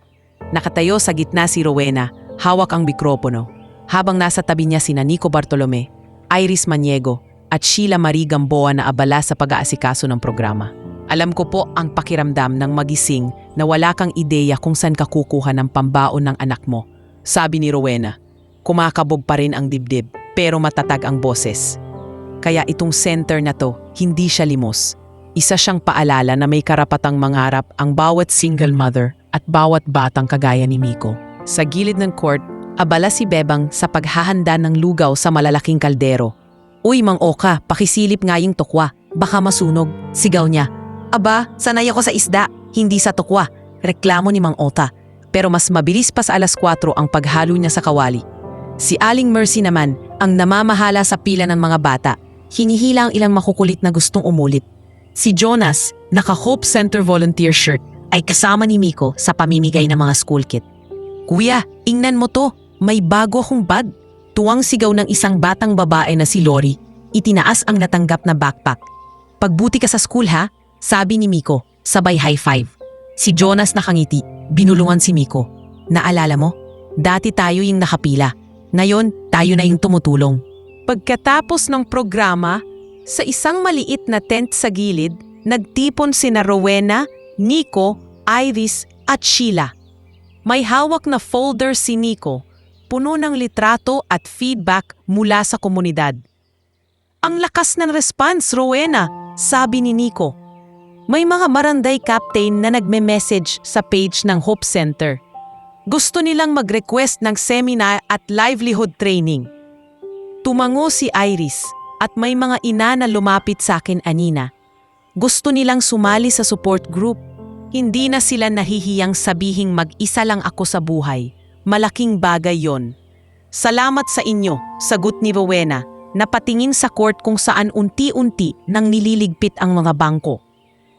Nakatayo sa gitna si Rowena, hawak ang mikropono, habang nasa tabi niya sina Nico Bartolome, Iris Maniego, at Sheila Marie Gamboa na abala sa pag-aasikaso ng programa. Alam ko po ang pakiramdam ng magising na wala kang ideya kung saan ka kukuha ng pambaon ng anak mo, sabi ni Rowena. Kumakabog pa rin ang dibdib, pero matatag ang boses. Kaya itong center na to, hindi siya limos. Isa siyang paalala na may karapatang mangarap ang bawat single mother at bawat batang kagaya ni Miko. Sa gilid ng court, abala si Bebang sa paghahanda ng lugaw sa malalaking kaldero. Uy, Mang Oka, pakisilip nga yung tukwa. Baka masunog, sigaw niya. Aba, sanay ako sa isda, hindi sa tukwa. Reklamo ni Mang Ota. Pero mas mabilis pa sa 4:00 ang paghalo niya sa kawali. Si Aling Mercy naman ang namamahala sa pila ng mga bata. Hinihila ang ilang makukulit na gustong umulit. Si Jonas, naka-Hope Center volunteer shirt, ay kasama ni Miko sa pamimigay ng mga school kit. Kuya, ingnan mo to, may bago akong bag. Tuwang sigaw ng isang batang babae na si Lori, itinaas ang natanggap na backpack. Pagbuti ka sa school ha, sabi ni Miko, sabay high five. Si Jonas nakangiti, binulungan si Miko. Naalala mo? Dati tayo yung nakapila. Ngayon, tayo na yung tumutulong. Pagkatapos ng programa, sa isang maliit na tent sa gilid, nagtipon sina Rowena, Nico, Iris at Sheila. May hawak na folder si Nico, puno ng litrato at feedback mula sa komunidad. Ang lakas ng response, Rowena, sabi ni Nico. May mga barangay captain na nagme-message sa page ng Hope Center. Gusto nilang mag-request ng seminar at livelihood training. Tumango si Iris at may mga ina na lumapit sa akin anina. Gusto nilang sumali sa support group. Hindi na sila nahihiyang sabihing mag-isa lang ako sa buhay. Malaking bagay yon. Salamat sa inyo, sagot ni Rowena, napatingin sa court kung saan unti-unti nang nililigpit ang mga bangko.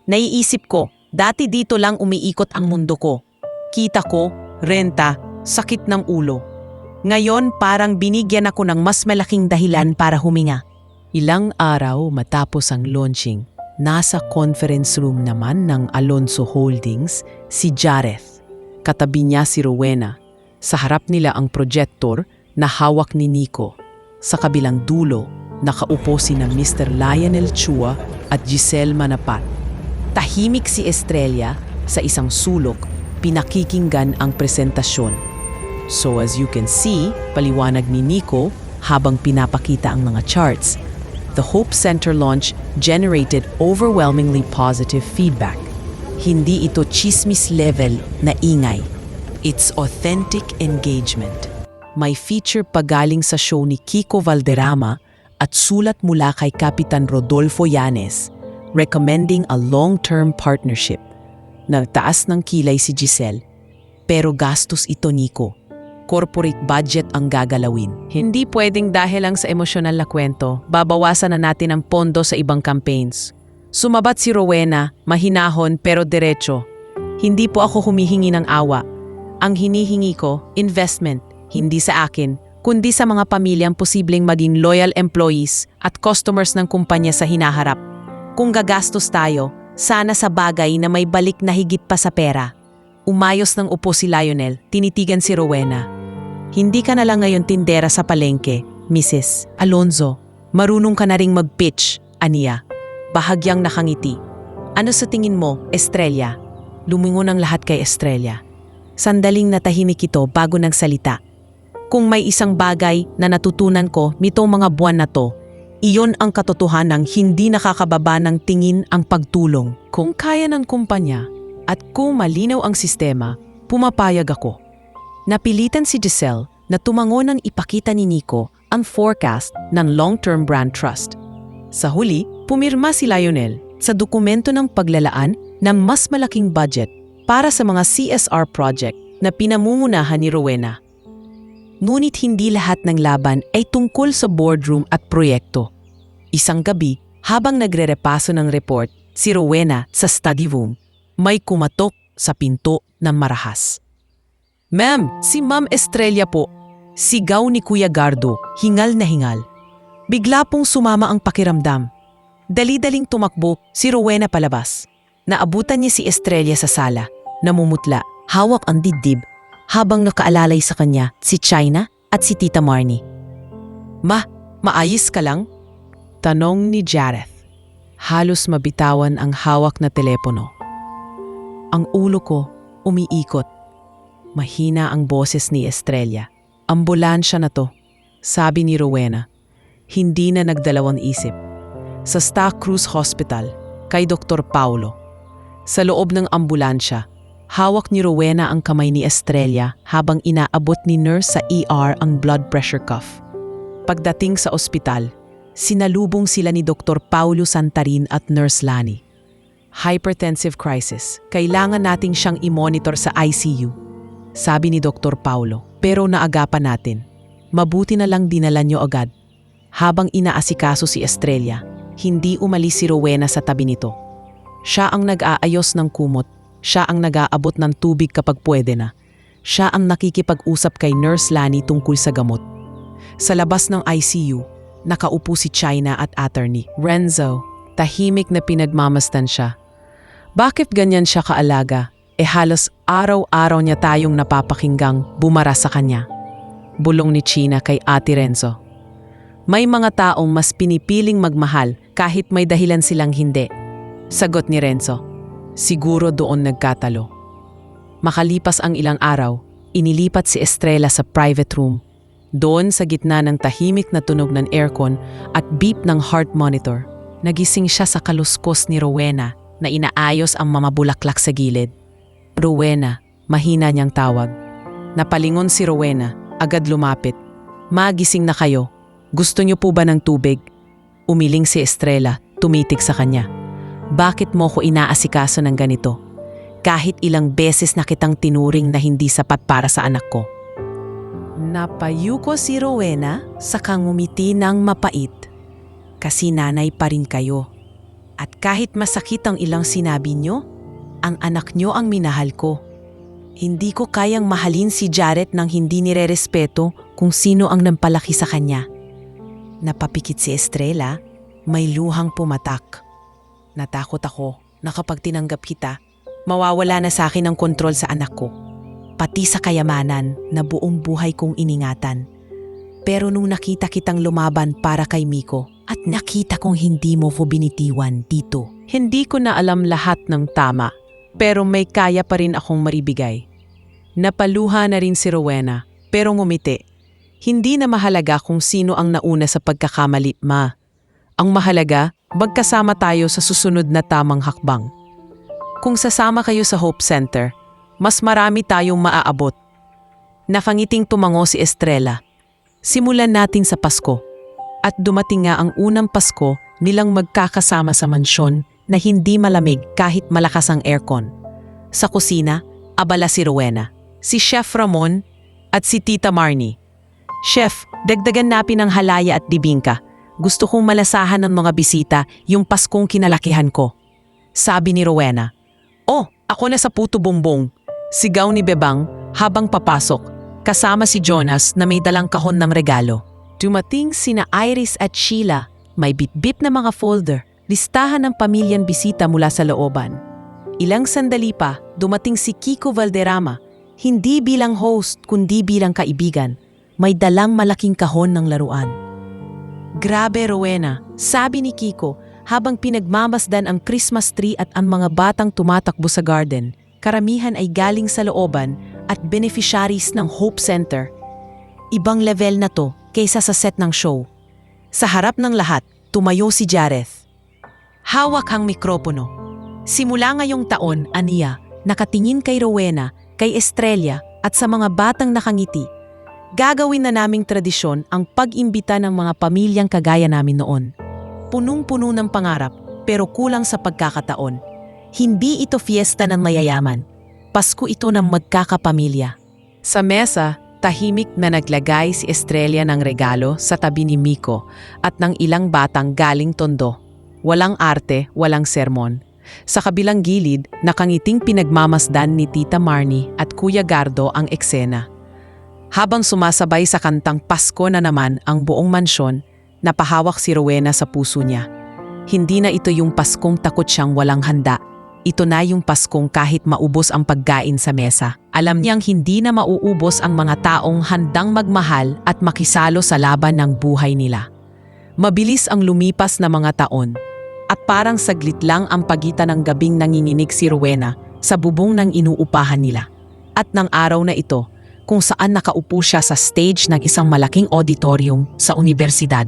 Naiisip ko, dati dito lang umiikot ang mundo ko. Kita ko, renta, sakit ng ulo. Ngayon parang binigyan ako ng mas malaking dahilan para huminga. Ilang araw matapos ang launching, nasa conference room naman ng Alonso Holdings si Jareth. Katabi niya si Rowena. Sa harap nila ang projector na hawak ni Nico. Sa kabilang dulo, nakaupo sina Mr. Lionel Chua at Giselle Manapat. Tahimik si Estrella sa isang sulok, pinakikinggan ang presentasyon. So as you can see, paliwanag ni Nico habang pinapakita ang mga charts. The Hope Center launch generated overwhelmingly positive feedback. Hindi ito chismis level na ingay. It's authentic engagement. May feature pagaling sa show ni Kiko Valderrama at sulat mula kay Kapitan Rodolfo Llanes recommending a long-term partnership. Nagtaas ng kilay si Giselle, pero gastos ito, Nico. Corporate budget ang gagalawin. Hindi pwedeng dahil lang sa emosyonal na kwento, babawasan na natin ang pondo sa ibang campaigns. Sumabat si Rowena, mahinahon pero diretso. Hindi po ako humihingi ng awa. Ang hinihingi ko, investment, hindi sa akin, kundi sa mga pamilyang posibleng maging loyal employees at customers ng kumpanya sa hinaharap. Kung gagastos tayo, sana sa bagay na may balik na higit pa sa pera. Umayos ng upo si Lionel, tinitigan si Rowena. Hindi ka na lang ngayon tindera sa palengke, Mrs. Alonzo. Marunong ka na ring mag-pitch, aniya. Bahagyang nakangiti. Ano sa tingin mo, Estrella? Lumingon ang lahat kay Estrella. Sandaling natahimik ito bago nang salita. Kung may isang bagay na natutunan ko nitong mga buwan na to, iyon ang katotohanang hindi nakakababa ng tingin ang pagtulong. Kung kaya ng kumpanya at kung malinaw ang sistema, pumapayag ako. Napilitan si Giselle na tumango nang ipakita ni Nico ang forecast ng long-term brand trust. Sa huli, pumirma si Lionel sa dokumento ng paglalaan ng mas malaking budget para sa mga CSR project na pinamumunahan ni Rowena. Ngunit hindi lahat ng laban ay tungkol sa boardroom at proyekto. Isang gabi, habang nagre-repaso ng report si Rowena sa study room, may kumatok sa pinto ng marahas. Ma'am, si Ma'am Estrella po. Sigaw ni Kuya Gardo, hingal na hingal. Bigla pong sumama ang pakiramdam. Dali-daling tumakbo si Rowena palabas. Naabutan niya si Estrella sa sala, namumutla, hawak ang dibdib, habang nakaalalay sa kanya si China at si Tita Marnie. Maayos ka lang? Tanong ni Jareth. Halos mabitawan ang hawak na telepono. Ang ulo ko umiikot. Mahina ang boses ni Estrella. Ambulansya na to, sabi ni Rowena. Hindi na nagdalawang isip. Sa Star Cruz Hospital, kay Dr. Paulo. Sa loob ng ambulansya, hawak ni Rowena ang kamay ni Estrella habang inaabot ni nurse sa ER ang blood pressure cuff. Pagdating sa ospital, sinalubong sila ni Dr. Paulo Santarin at Nurse Lani. Hypertensive crisis, kailangan nating siyang i-monitor sa ICU, sabi ni Dr. Paulo. Pero naagapan natin. Mabuti na lang dinala niyo agad. Habang inaasikaso si Estrella, hindi umalis si Rowena sa tabi nito. Siya ang nag-aayos ng kumot. Siya ang nag-aabot ng tubig kapag pwede na. Siya ang nakikipag-usap kay Nurse Lani tungkol sa gamot. Sa labas ng ICU, nakaupo si China at attorney Renzo. Tahimik na pinagmamasdan siya. Bakit ganyan siya kaalaga? Halos araw-araw niya tayong napapakinggang bumara sa kanya. Bulong ni China kay Ate Renzo. May mga taong mas pinipiling magmahal kahit may dahilan silang hindi. Sagot ni Renzo. Siguro doon nagkatalo. Makalipas ang ilang araw, inilipat si Estrella sa private room. Doon sa gitna ng tahimik na tunog ng aircon at beep ng heart monitor, nagising siya sa kaluskos ni Rowena na inaayos ang mamabulaklak sa gilid. Rowena, mahina niyang tawag. Napalingon si Rowena, agad lumapit. Magising na kayo. Gusto niyo po ba ng tubig? Umiling si Estrella, tumitig sa kanya. Bakit mo ko inaasikaso ng ganito? Kahit ilang beses na kitang tinuring na hindi sapat para sa anak ko. Napayuko si Rowena sa ngumiti ng mapait. Kasi nanay pa rin kayo. At kahit masakit ang ilang sinabi nyo, ang anak nyo ang minahal ko. Hindi ko kayang mahalin si Jared nang hindi nirerespeto kung sino ang nampalaki sa kanya. Napapikit si Estrella, may luhang pumatak. Natakot ako na kapag tinanggap kita, mawawala na sa akin ang kontrol sa anak ko. Pati sa kayamanan na buong buhay kong iningatan. Pero nung nakita kitang lumaban para kay Miko at nakita kong hindi mo ko binitiwan dito. Hindi ko na alam lahat ng tama, pero may kaya pa rin akong maribigay. Napaluha na rin si Rowena, pero ngumiti. Hindi na mahalaga kung sino ang nauna sa pagkakamali, ma. Ang mahalaga, magkasama tayo sa susunod na tamang hakbang. Kung sasama kayo sa Hope Center, mas marami tayong maaabot. Nakangiting tumango si Estrella. Simulan natin sa Pasko. At dumating nga ang unang Pasko nilang magkakasama sa mansyon na hindi malamig kahit malakas ang aircon. Sa kusina, abala si Rowena, si Chef Ramon at si Tita Marnie. Chef, dagdagan natin ng halaya at bibingka. Gusto kong malasahan ng mga bisita yung Paskong kinalakihan ko. Sabi ni Rowena. Oh, ako na sa puto bumbong. Sigaw ni Bebang habang papasok, kasama si Jonas na may dalang kahon ng regalo. Dumating sina Iris at Sheila, may bit-bit na mga folder, listahan ng pamilyang bisita mula sa looban. Ilang sandali pa, dumating si Kiko Valderrama, hindi bilang host kundi bilang kaibigan, may dalang malaking kahon ng laruan. Grabe Rowena, sabi ni Kiko habang pinagmamasdan ang Christmas tree at ang mga batang tumatakbo sa garden. Karamihan ay galing sa looban at beneficiaries ng Hope Center. Ibang level na to kaysa sa set ng show. Sa harap ng lahat, tumayo si Jareth. Hawak ang mikropono. Simula ngayong taon, aniya, nakatingin kay Rowena, kay Estrella at sa mga batang nakangiti. Gagawin na naming tradisyon ang pag-imbita ng mga pamilyang kagaya namin noon. Punong-puno ng pangarap pero kulang sa pagkakataon. Hindi ito fiesta ng mayayaman. Pasko ito ng magkakapamilya. Sa mesa, tahimik na naglagay si Estrella ng regalo sa tabi ni Miko at ng ilang batang galing Tondo. Walang arte, walang sermon. Sa kabilang gilid, nakangiting pinagmamasdan ni Tita Marnie at Kuya Gardo ang eksena. Habang sumasabay sa kantang Pasko na naman ang buong mansyon, napahawak si Rowena sa puso niya. Hindi na ito yung Paskong takot siyang walang handa. Ito na yung Paskong kahit maubos ang pagkain sa mesa. Alam niyang hindi na mauubos ang mga taong handang magmahal at makisalo sa laban ng buhay nila. Mabilis ang lumipas na mga taon. At parang saglit lang ang pagitan ng gabing nanginginig si Rowena sa bubong ng inuupahan nila. At ng araw na ito, kung saan nakaupo siya sa stage ng isang malaking auditorium sa universidad.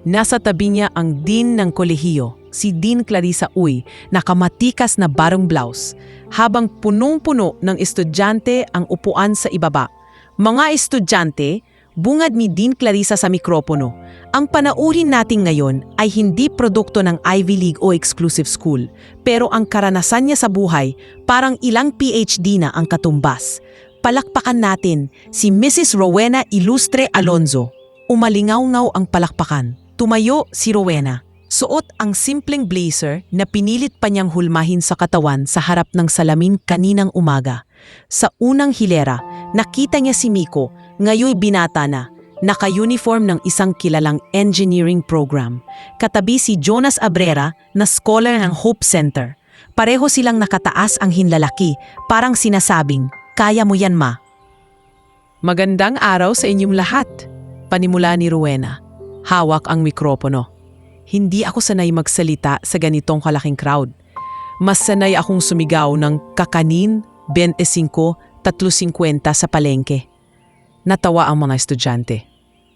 Nasa tabi niya ang dean ng kolehiyo, si Dean Clarissa Uy, nakamatikas na barong blouse, habang punong-puno ng estudyante ang upuan sa ibaba. Mga estudyante, bungad ni Dean Clarissa sa mikropono, ang panauhin natin ngayon ay hindi produkto ng Ivy League o exclusive school, pero ang karanasan niya sa buhay, parang ilang PhD na ang katumbas. Palakpakan natin si Mrs. Rowena Ilustre Alonzo. Umalingaw-ngaw ang palakpakan. Tumayo si Rowena. Suot ang simpleng blazer na pinilit pa niyang hulmahin sa katawan sa harap ng salamin kaninang umaga. Sa unang hilera, nakita niya si Miko, ngayoy binata na, naka-uniform ng isang kilalang engineering program. Katabi si Jonas Abrera na scholar ng Hope Center. Pareho silang nakataas ang hinlalaki, parang sinasabing, kaya mo yan ma. Magandang araw sa inyong lahat, panimula ni Rowena. Hawak ang mikropono. Hindi ako sanay magsalita sa ganitong kalaking crowd. Mas sanay akong sumigaw ng kakanin, 25, 30 3.50 sa palengke. Natawa ang mga estudyante.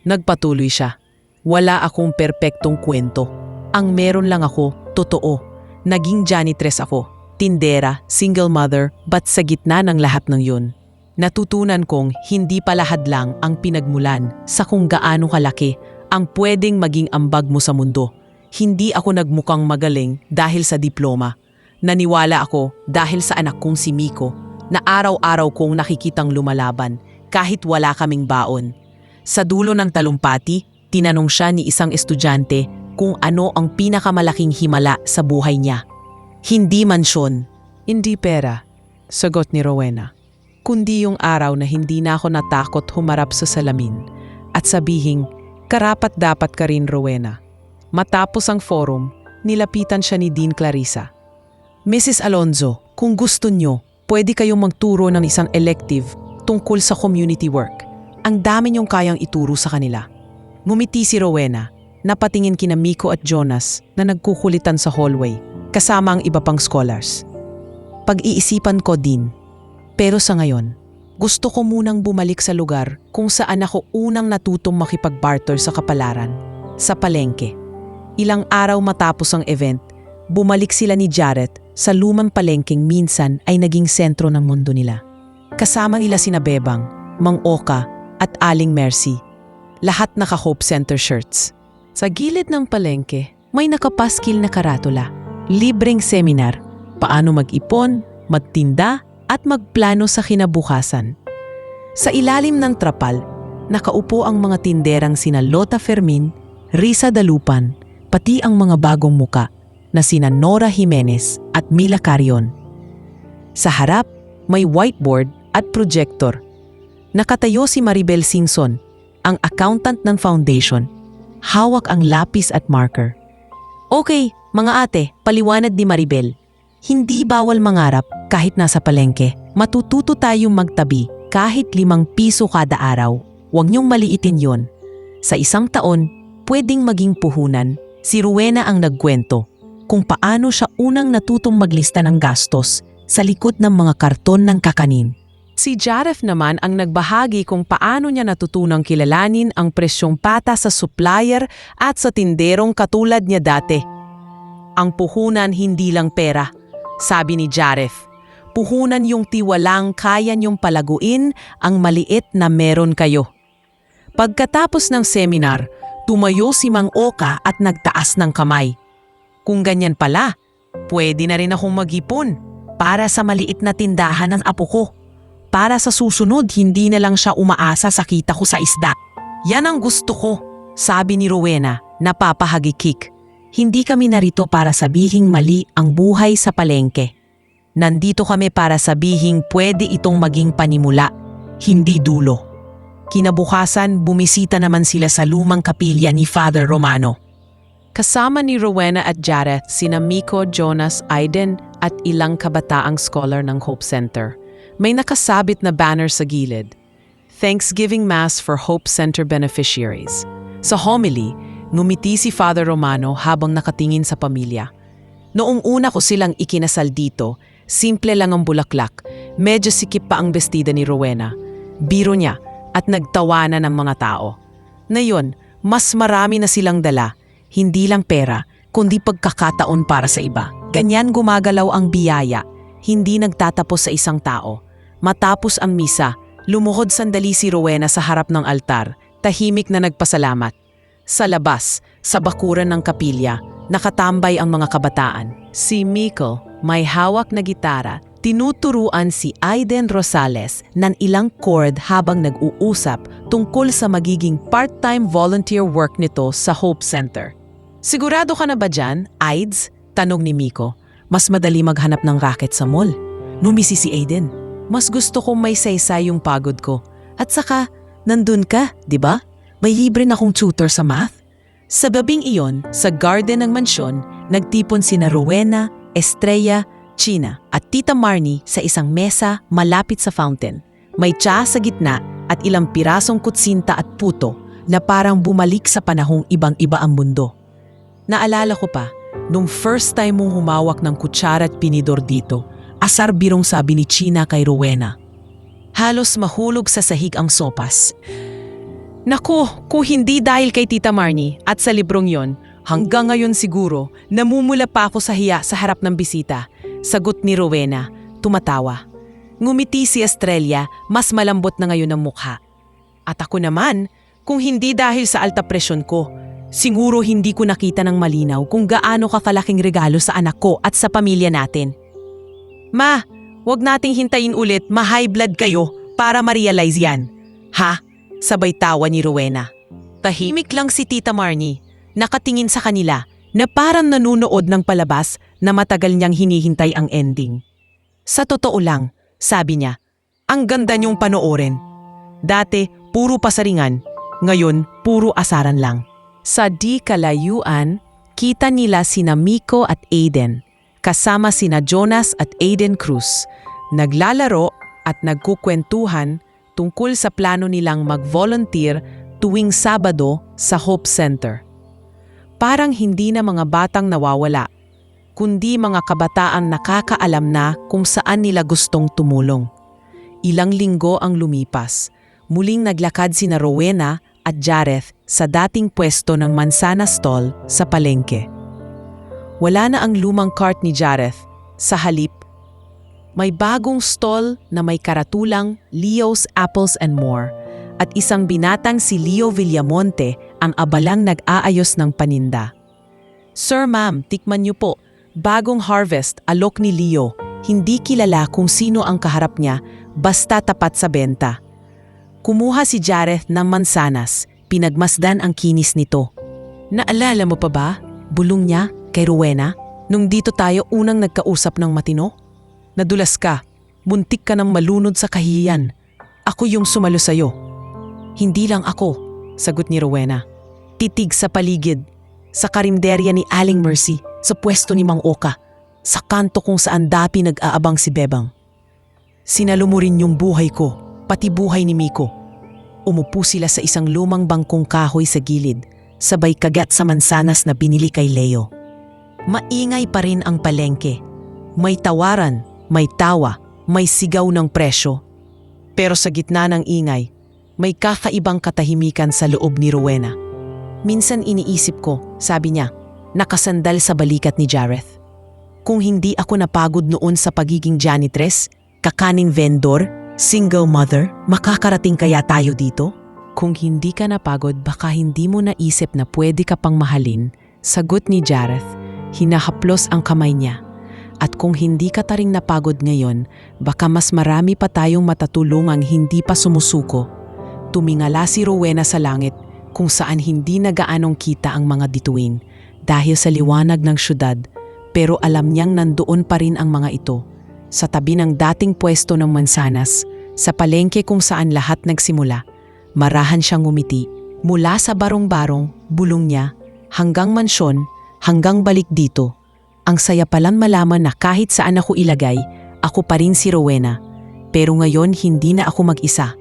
Nagpatuloy siya. Wala akong perpektong kwento. Ang meron lang ako, totoo. Naging janitress ako. Tindera, single mother, but sa gitna ng lahat ng yun, natutunan kong hindi pala hadlang ang pinagmulan sa kung gaano kalaki ang pwedeng maging ambag mo sa mundo. Hindi ako nagmukhang magaling dahil sa diploma. Naniwala ako dahil sa anak kong si Miko na araw-araw kong nakikitang lumalaban kahit wala kaming baon. Sa dulo ng talumpati, tinanong siya ni isang estudyante kung ano ang pinakamalaking himala sa buhay niya. Hindi mansyon, hindi pera, sagot ni Rowena. Kundi yung araw na hindi na ako natakot humarap sa salamin at sabihing, karapat-dapat ka rin, Rowena. Matapos ang forum, nilapitan siya ni Dean Clarissa. Mrs. Alonzo, kung gusto nyo, pwede kayong magturo ng isang elective tungkol sa community work. Ang dami niyong kayang ituro sa kanila. Ngumiti si Rowena, napatingin kina Miko at Jonas na nagkukulitan sa hallway, kasama ang iba pang scholars. Pag-iisipan ko din, pero sa ngayon, gusto ko munang bumalik sa lugar kung saan ako unang natutong makipag-barter sa kapalaran, sa palengke. Ilang araw matapos ang event, bumalik sila ni Jareth sa lumang palengkeng minsan ay naging sentro ng mundo nila. Kasama nila sina Bebang, Mang Oka at Aling Mercy. Lahat naka-Hope Center shirts. Sa gilid ng palengke, may nakapaskil na karatula. Libreng seminar, paano mag-ipon, magtinda at magplano sa kinabukasan. Sa ilalim ng trapal, nakaupo ang mga tinderang sina Lota Fermin, Risa Dalupan, pati ang mga bagong muka na sina Nora Jimenez at Mila Carion. Sa harap, may whiteboard at projector. Nakatayo si Maribel Singson, ang accountant ng foundation. Hawak ang lapis at marker. Okay, mga ate, paliwanag ni Maribel. Hindi bawal mangarap kahit nasa palengke. Matututo tayong magtabi kahit 5 piso kada araw. Huwag niyong maliitin yon. Sa isang taon, pwedeng maging puhunan. Si Rowena ang nagkwento kung paano siya unang natutong maglista ng gastos sa likod ng mga karton ng kakanin. Si Jareth naman ang nagbahagi kung paano niya natutunang kilalanin ang presyong pata sa supplier at sa tinderong katulad niya dati. Ang puhunan hindi lang pera, sabi ni Jareth. Puhunan yung tiwalang kaya niyong palaguin ang maliit na meron kayo. Pagkatapos ng seminar, tumayo si Mang Oka at nagtaas ng kamay. Kung ganyan pala, pwede na rin akong mag-ipon para sa maliit na tindahan ng apo ko. Para sa susunod, hindi na lang siya umaasa sa kita ko sa isda. Yan ang gusto ko, sabi ni Rowena, napapahagikik. Hindi kami narito para sabihing mali ang buhay sa palengke. Nandito kami para sabihing pwede itong maging panimula, hindi dulo. Kinabukasan, bumisita naman sila sa lumang kapilya ni Father Romano. Kasama ni Rowena at Jareth sina Miko, Jonas, Aiden at ilang kabataang scholar ng Hope Center. May nakasabit na banner sa gilid. Thanksgiving Mass for Hope Center beneficiaries. Sa homily, ngumiti si Father Romano habang nakatingin sa pamilya. Noong una ko silang ikinasal dito, simple lang ang bulaklak, medyo sikip pa ang bestida ni Rowena. Biro niya at nagtawanan ng mga tao. Ngayon, mas marami na silang dala, hindi lang pera, kundi pagkakataon para sa iba. Ganyan gumagalaw ang biyaya, hindi nagtatapos sa isang tao. Matapos ang misa, lumuhod sandali si Rowena sa harap ng altar, tahimik na nagpasalamat. Sa labas, sa bakuran ng kapilya, nakatambay ang mga kabataan. Si Miko, may hawak na gitara, tinuturuan si Aiden Rosales ng ilang chord habang nag-uusap tungkol sa magiging part-time volunteer work nito sa Hope Center. Sigurado ka na ba dyan, Aids? Tanong ni Miko. Mas madali maghanap ng racket sa mall. Numisi si Aiden. Mas gusto kong may saysay yung pagod ko. At saka, nandun ka, di ba? May libre na akong tutor sa math. Sa gabing iyon, sa garden ng mansyon, nagtipon sina Rowena, Estrella, China at Tita Marnie sa isang mesa malapit sa fountain. May tsa sa gitna at ilang pirasong kutsinta at puto na parang bumalik sa panahong ibang-iba ang mundo. Naalala ko pa, nung first time mong humawak ng kutsara at pinidor dito, asar birong sabi ni China kay Rowena. Halos mahulog sa sahig ang sopas. Naku, kung hindi dahil kay Tita Marnie at sa librong yon, hanggang ngayon siguro, namumula pa ako sa hiya sa harap ng bisita. Sagot ni Rowena, tumatawa. Ngumiti si Estrella, mas malambot na ngayon ang mukha. At ako naman, kung hindi dahil sa alta presyon ko, siguro hindi ko nakita ng malinaw kung gaano kakalaking regalo sa anak ko at sa pamilya natin. Ma, wag nating hintayin ulit ma-high blood kayo para ma-realize yan. Ha? Sabay tawa ni Rowena. Tahimik lang si Tita Marnie, nakatingin sa kanila na parang nanunood ng palabas na matagal niyang hinihintay ang ending. Sa totoo lang, sabi niya, ang ganda niyong panoorin. Dati, puro pasaringan, ngayon puro asaran lang. Sa di kalayuan, kita nila sina Miko at Aiden, kasama sina Jonas at Aiden Cruz, naglalaro at nagkukwentuhan tungkol sa plano nilang mag-volunteer tuwing Sabado sa Hope Center. Parang hindi na mga batang nawawala, kundi mga kabataang nakakaalam na kung saan nila gustong tumulong. Ilang linggo ang lumipas, muling naglakad sina Rowena at Jareth sa dating pwesto ng mansana stall sa palengke. Wala na ang lumang cart ni Jareth, sa halip, may bagong stall na may karatulang Leo's Apples and More at isang binatang si Leo Villamonte ang abalang nag-aayos ng paninda. Sir ma'am, tikman niyo po, bagong harvest alok ni Leo, hindi kilala kung sino ang kaharap niya basta tapat sa benta. Kumuha si Jareth ng mansanas, pinagmasdan ang kinis nito. Naalala mo pa ba, bulong niya kay Rowena, nung dito tayo unang nagkausap ng matino? Nadulas ka, muntik ka ng malunod sa kahihiyan. Ako yung sumalo sa'yo. Hindi lang ako, sagot ni Rowena. Titig sa paligid, sa karinderya ni Aling Mercy, sa pwesto ni Mang Oka, sa kanto kung saan dapi nag-aabang si Bebang. Sinalo mo rin yung buhay ko, pati buhay ni Miko. Umupo sila sa isang lumang bangkong kahoy sa gilid, sabay kagat sa mansanas na binili kay Leo. Maingay pa rin ang palengke. May tawaran, may tawa, may sigaw ng presyo. Pero sa gitna ng ingay, may kakaibang katahimikan sa loob ni Rowena. Minsan iniisip ko, sabi niya, nakasandal sa balikat ni Jareth. Kung hindi ako napagod noon sa pagiging janitress, kakaning vendor, single mother, makakarating kaya tayo dito? Kung hindi ka napagod, baka hindi mo naisip na pwede ka pang mahalin, sagot ni Jareth. Hinahaplos ang kamay niya. At kung hindi ka taring napagod ngayon, baka mas marami pa tayong matatulungang hindi pa sumusuko. Tumingala si Rowena sa langit kung saan hindi na gaanong kita ang mga bituin dahil sa liwanag ng syudad, pero alam niyang nandoon pa rin ang mga ito. Sa tabi ng dating pwesto ng mansanas, sa palengke kung saan lahat nagsimula, marahan siyang ngumiti. Mula sa barong-barong, bulong niya, hanggang mansyon, hanggang balik dito. Ang saya palang malaman na kahit saan ako ilagay, ako pa rin si Rowena. Pero ngayon hindi na ako mag-isa.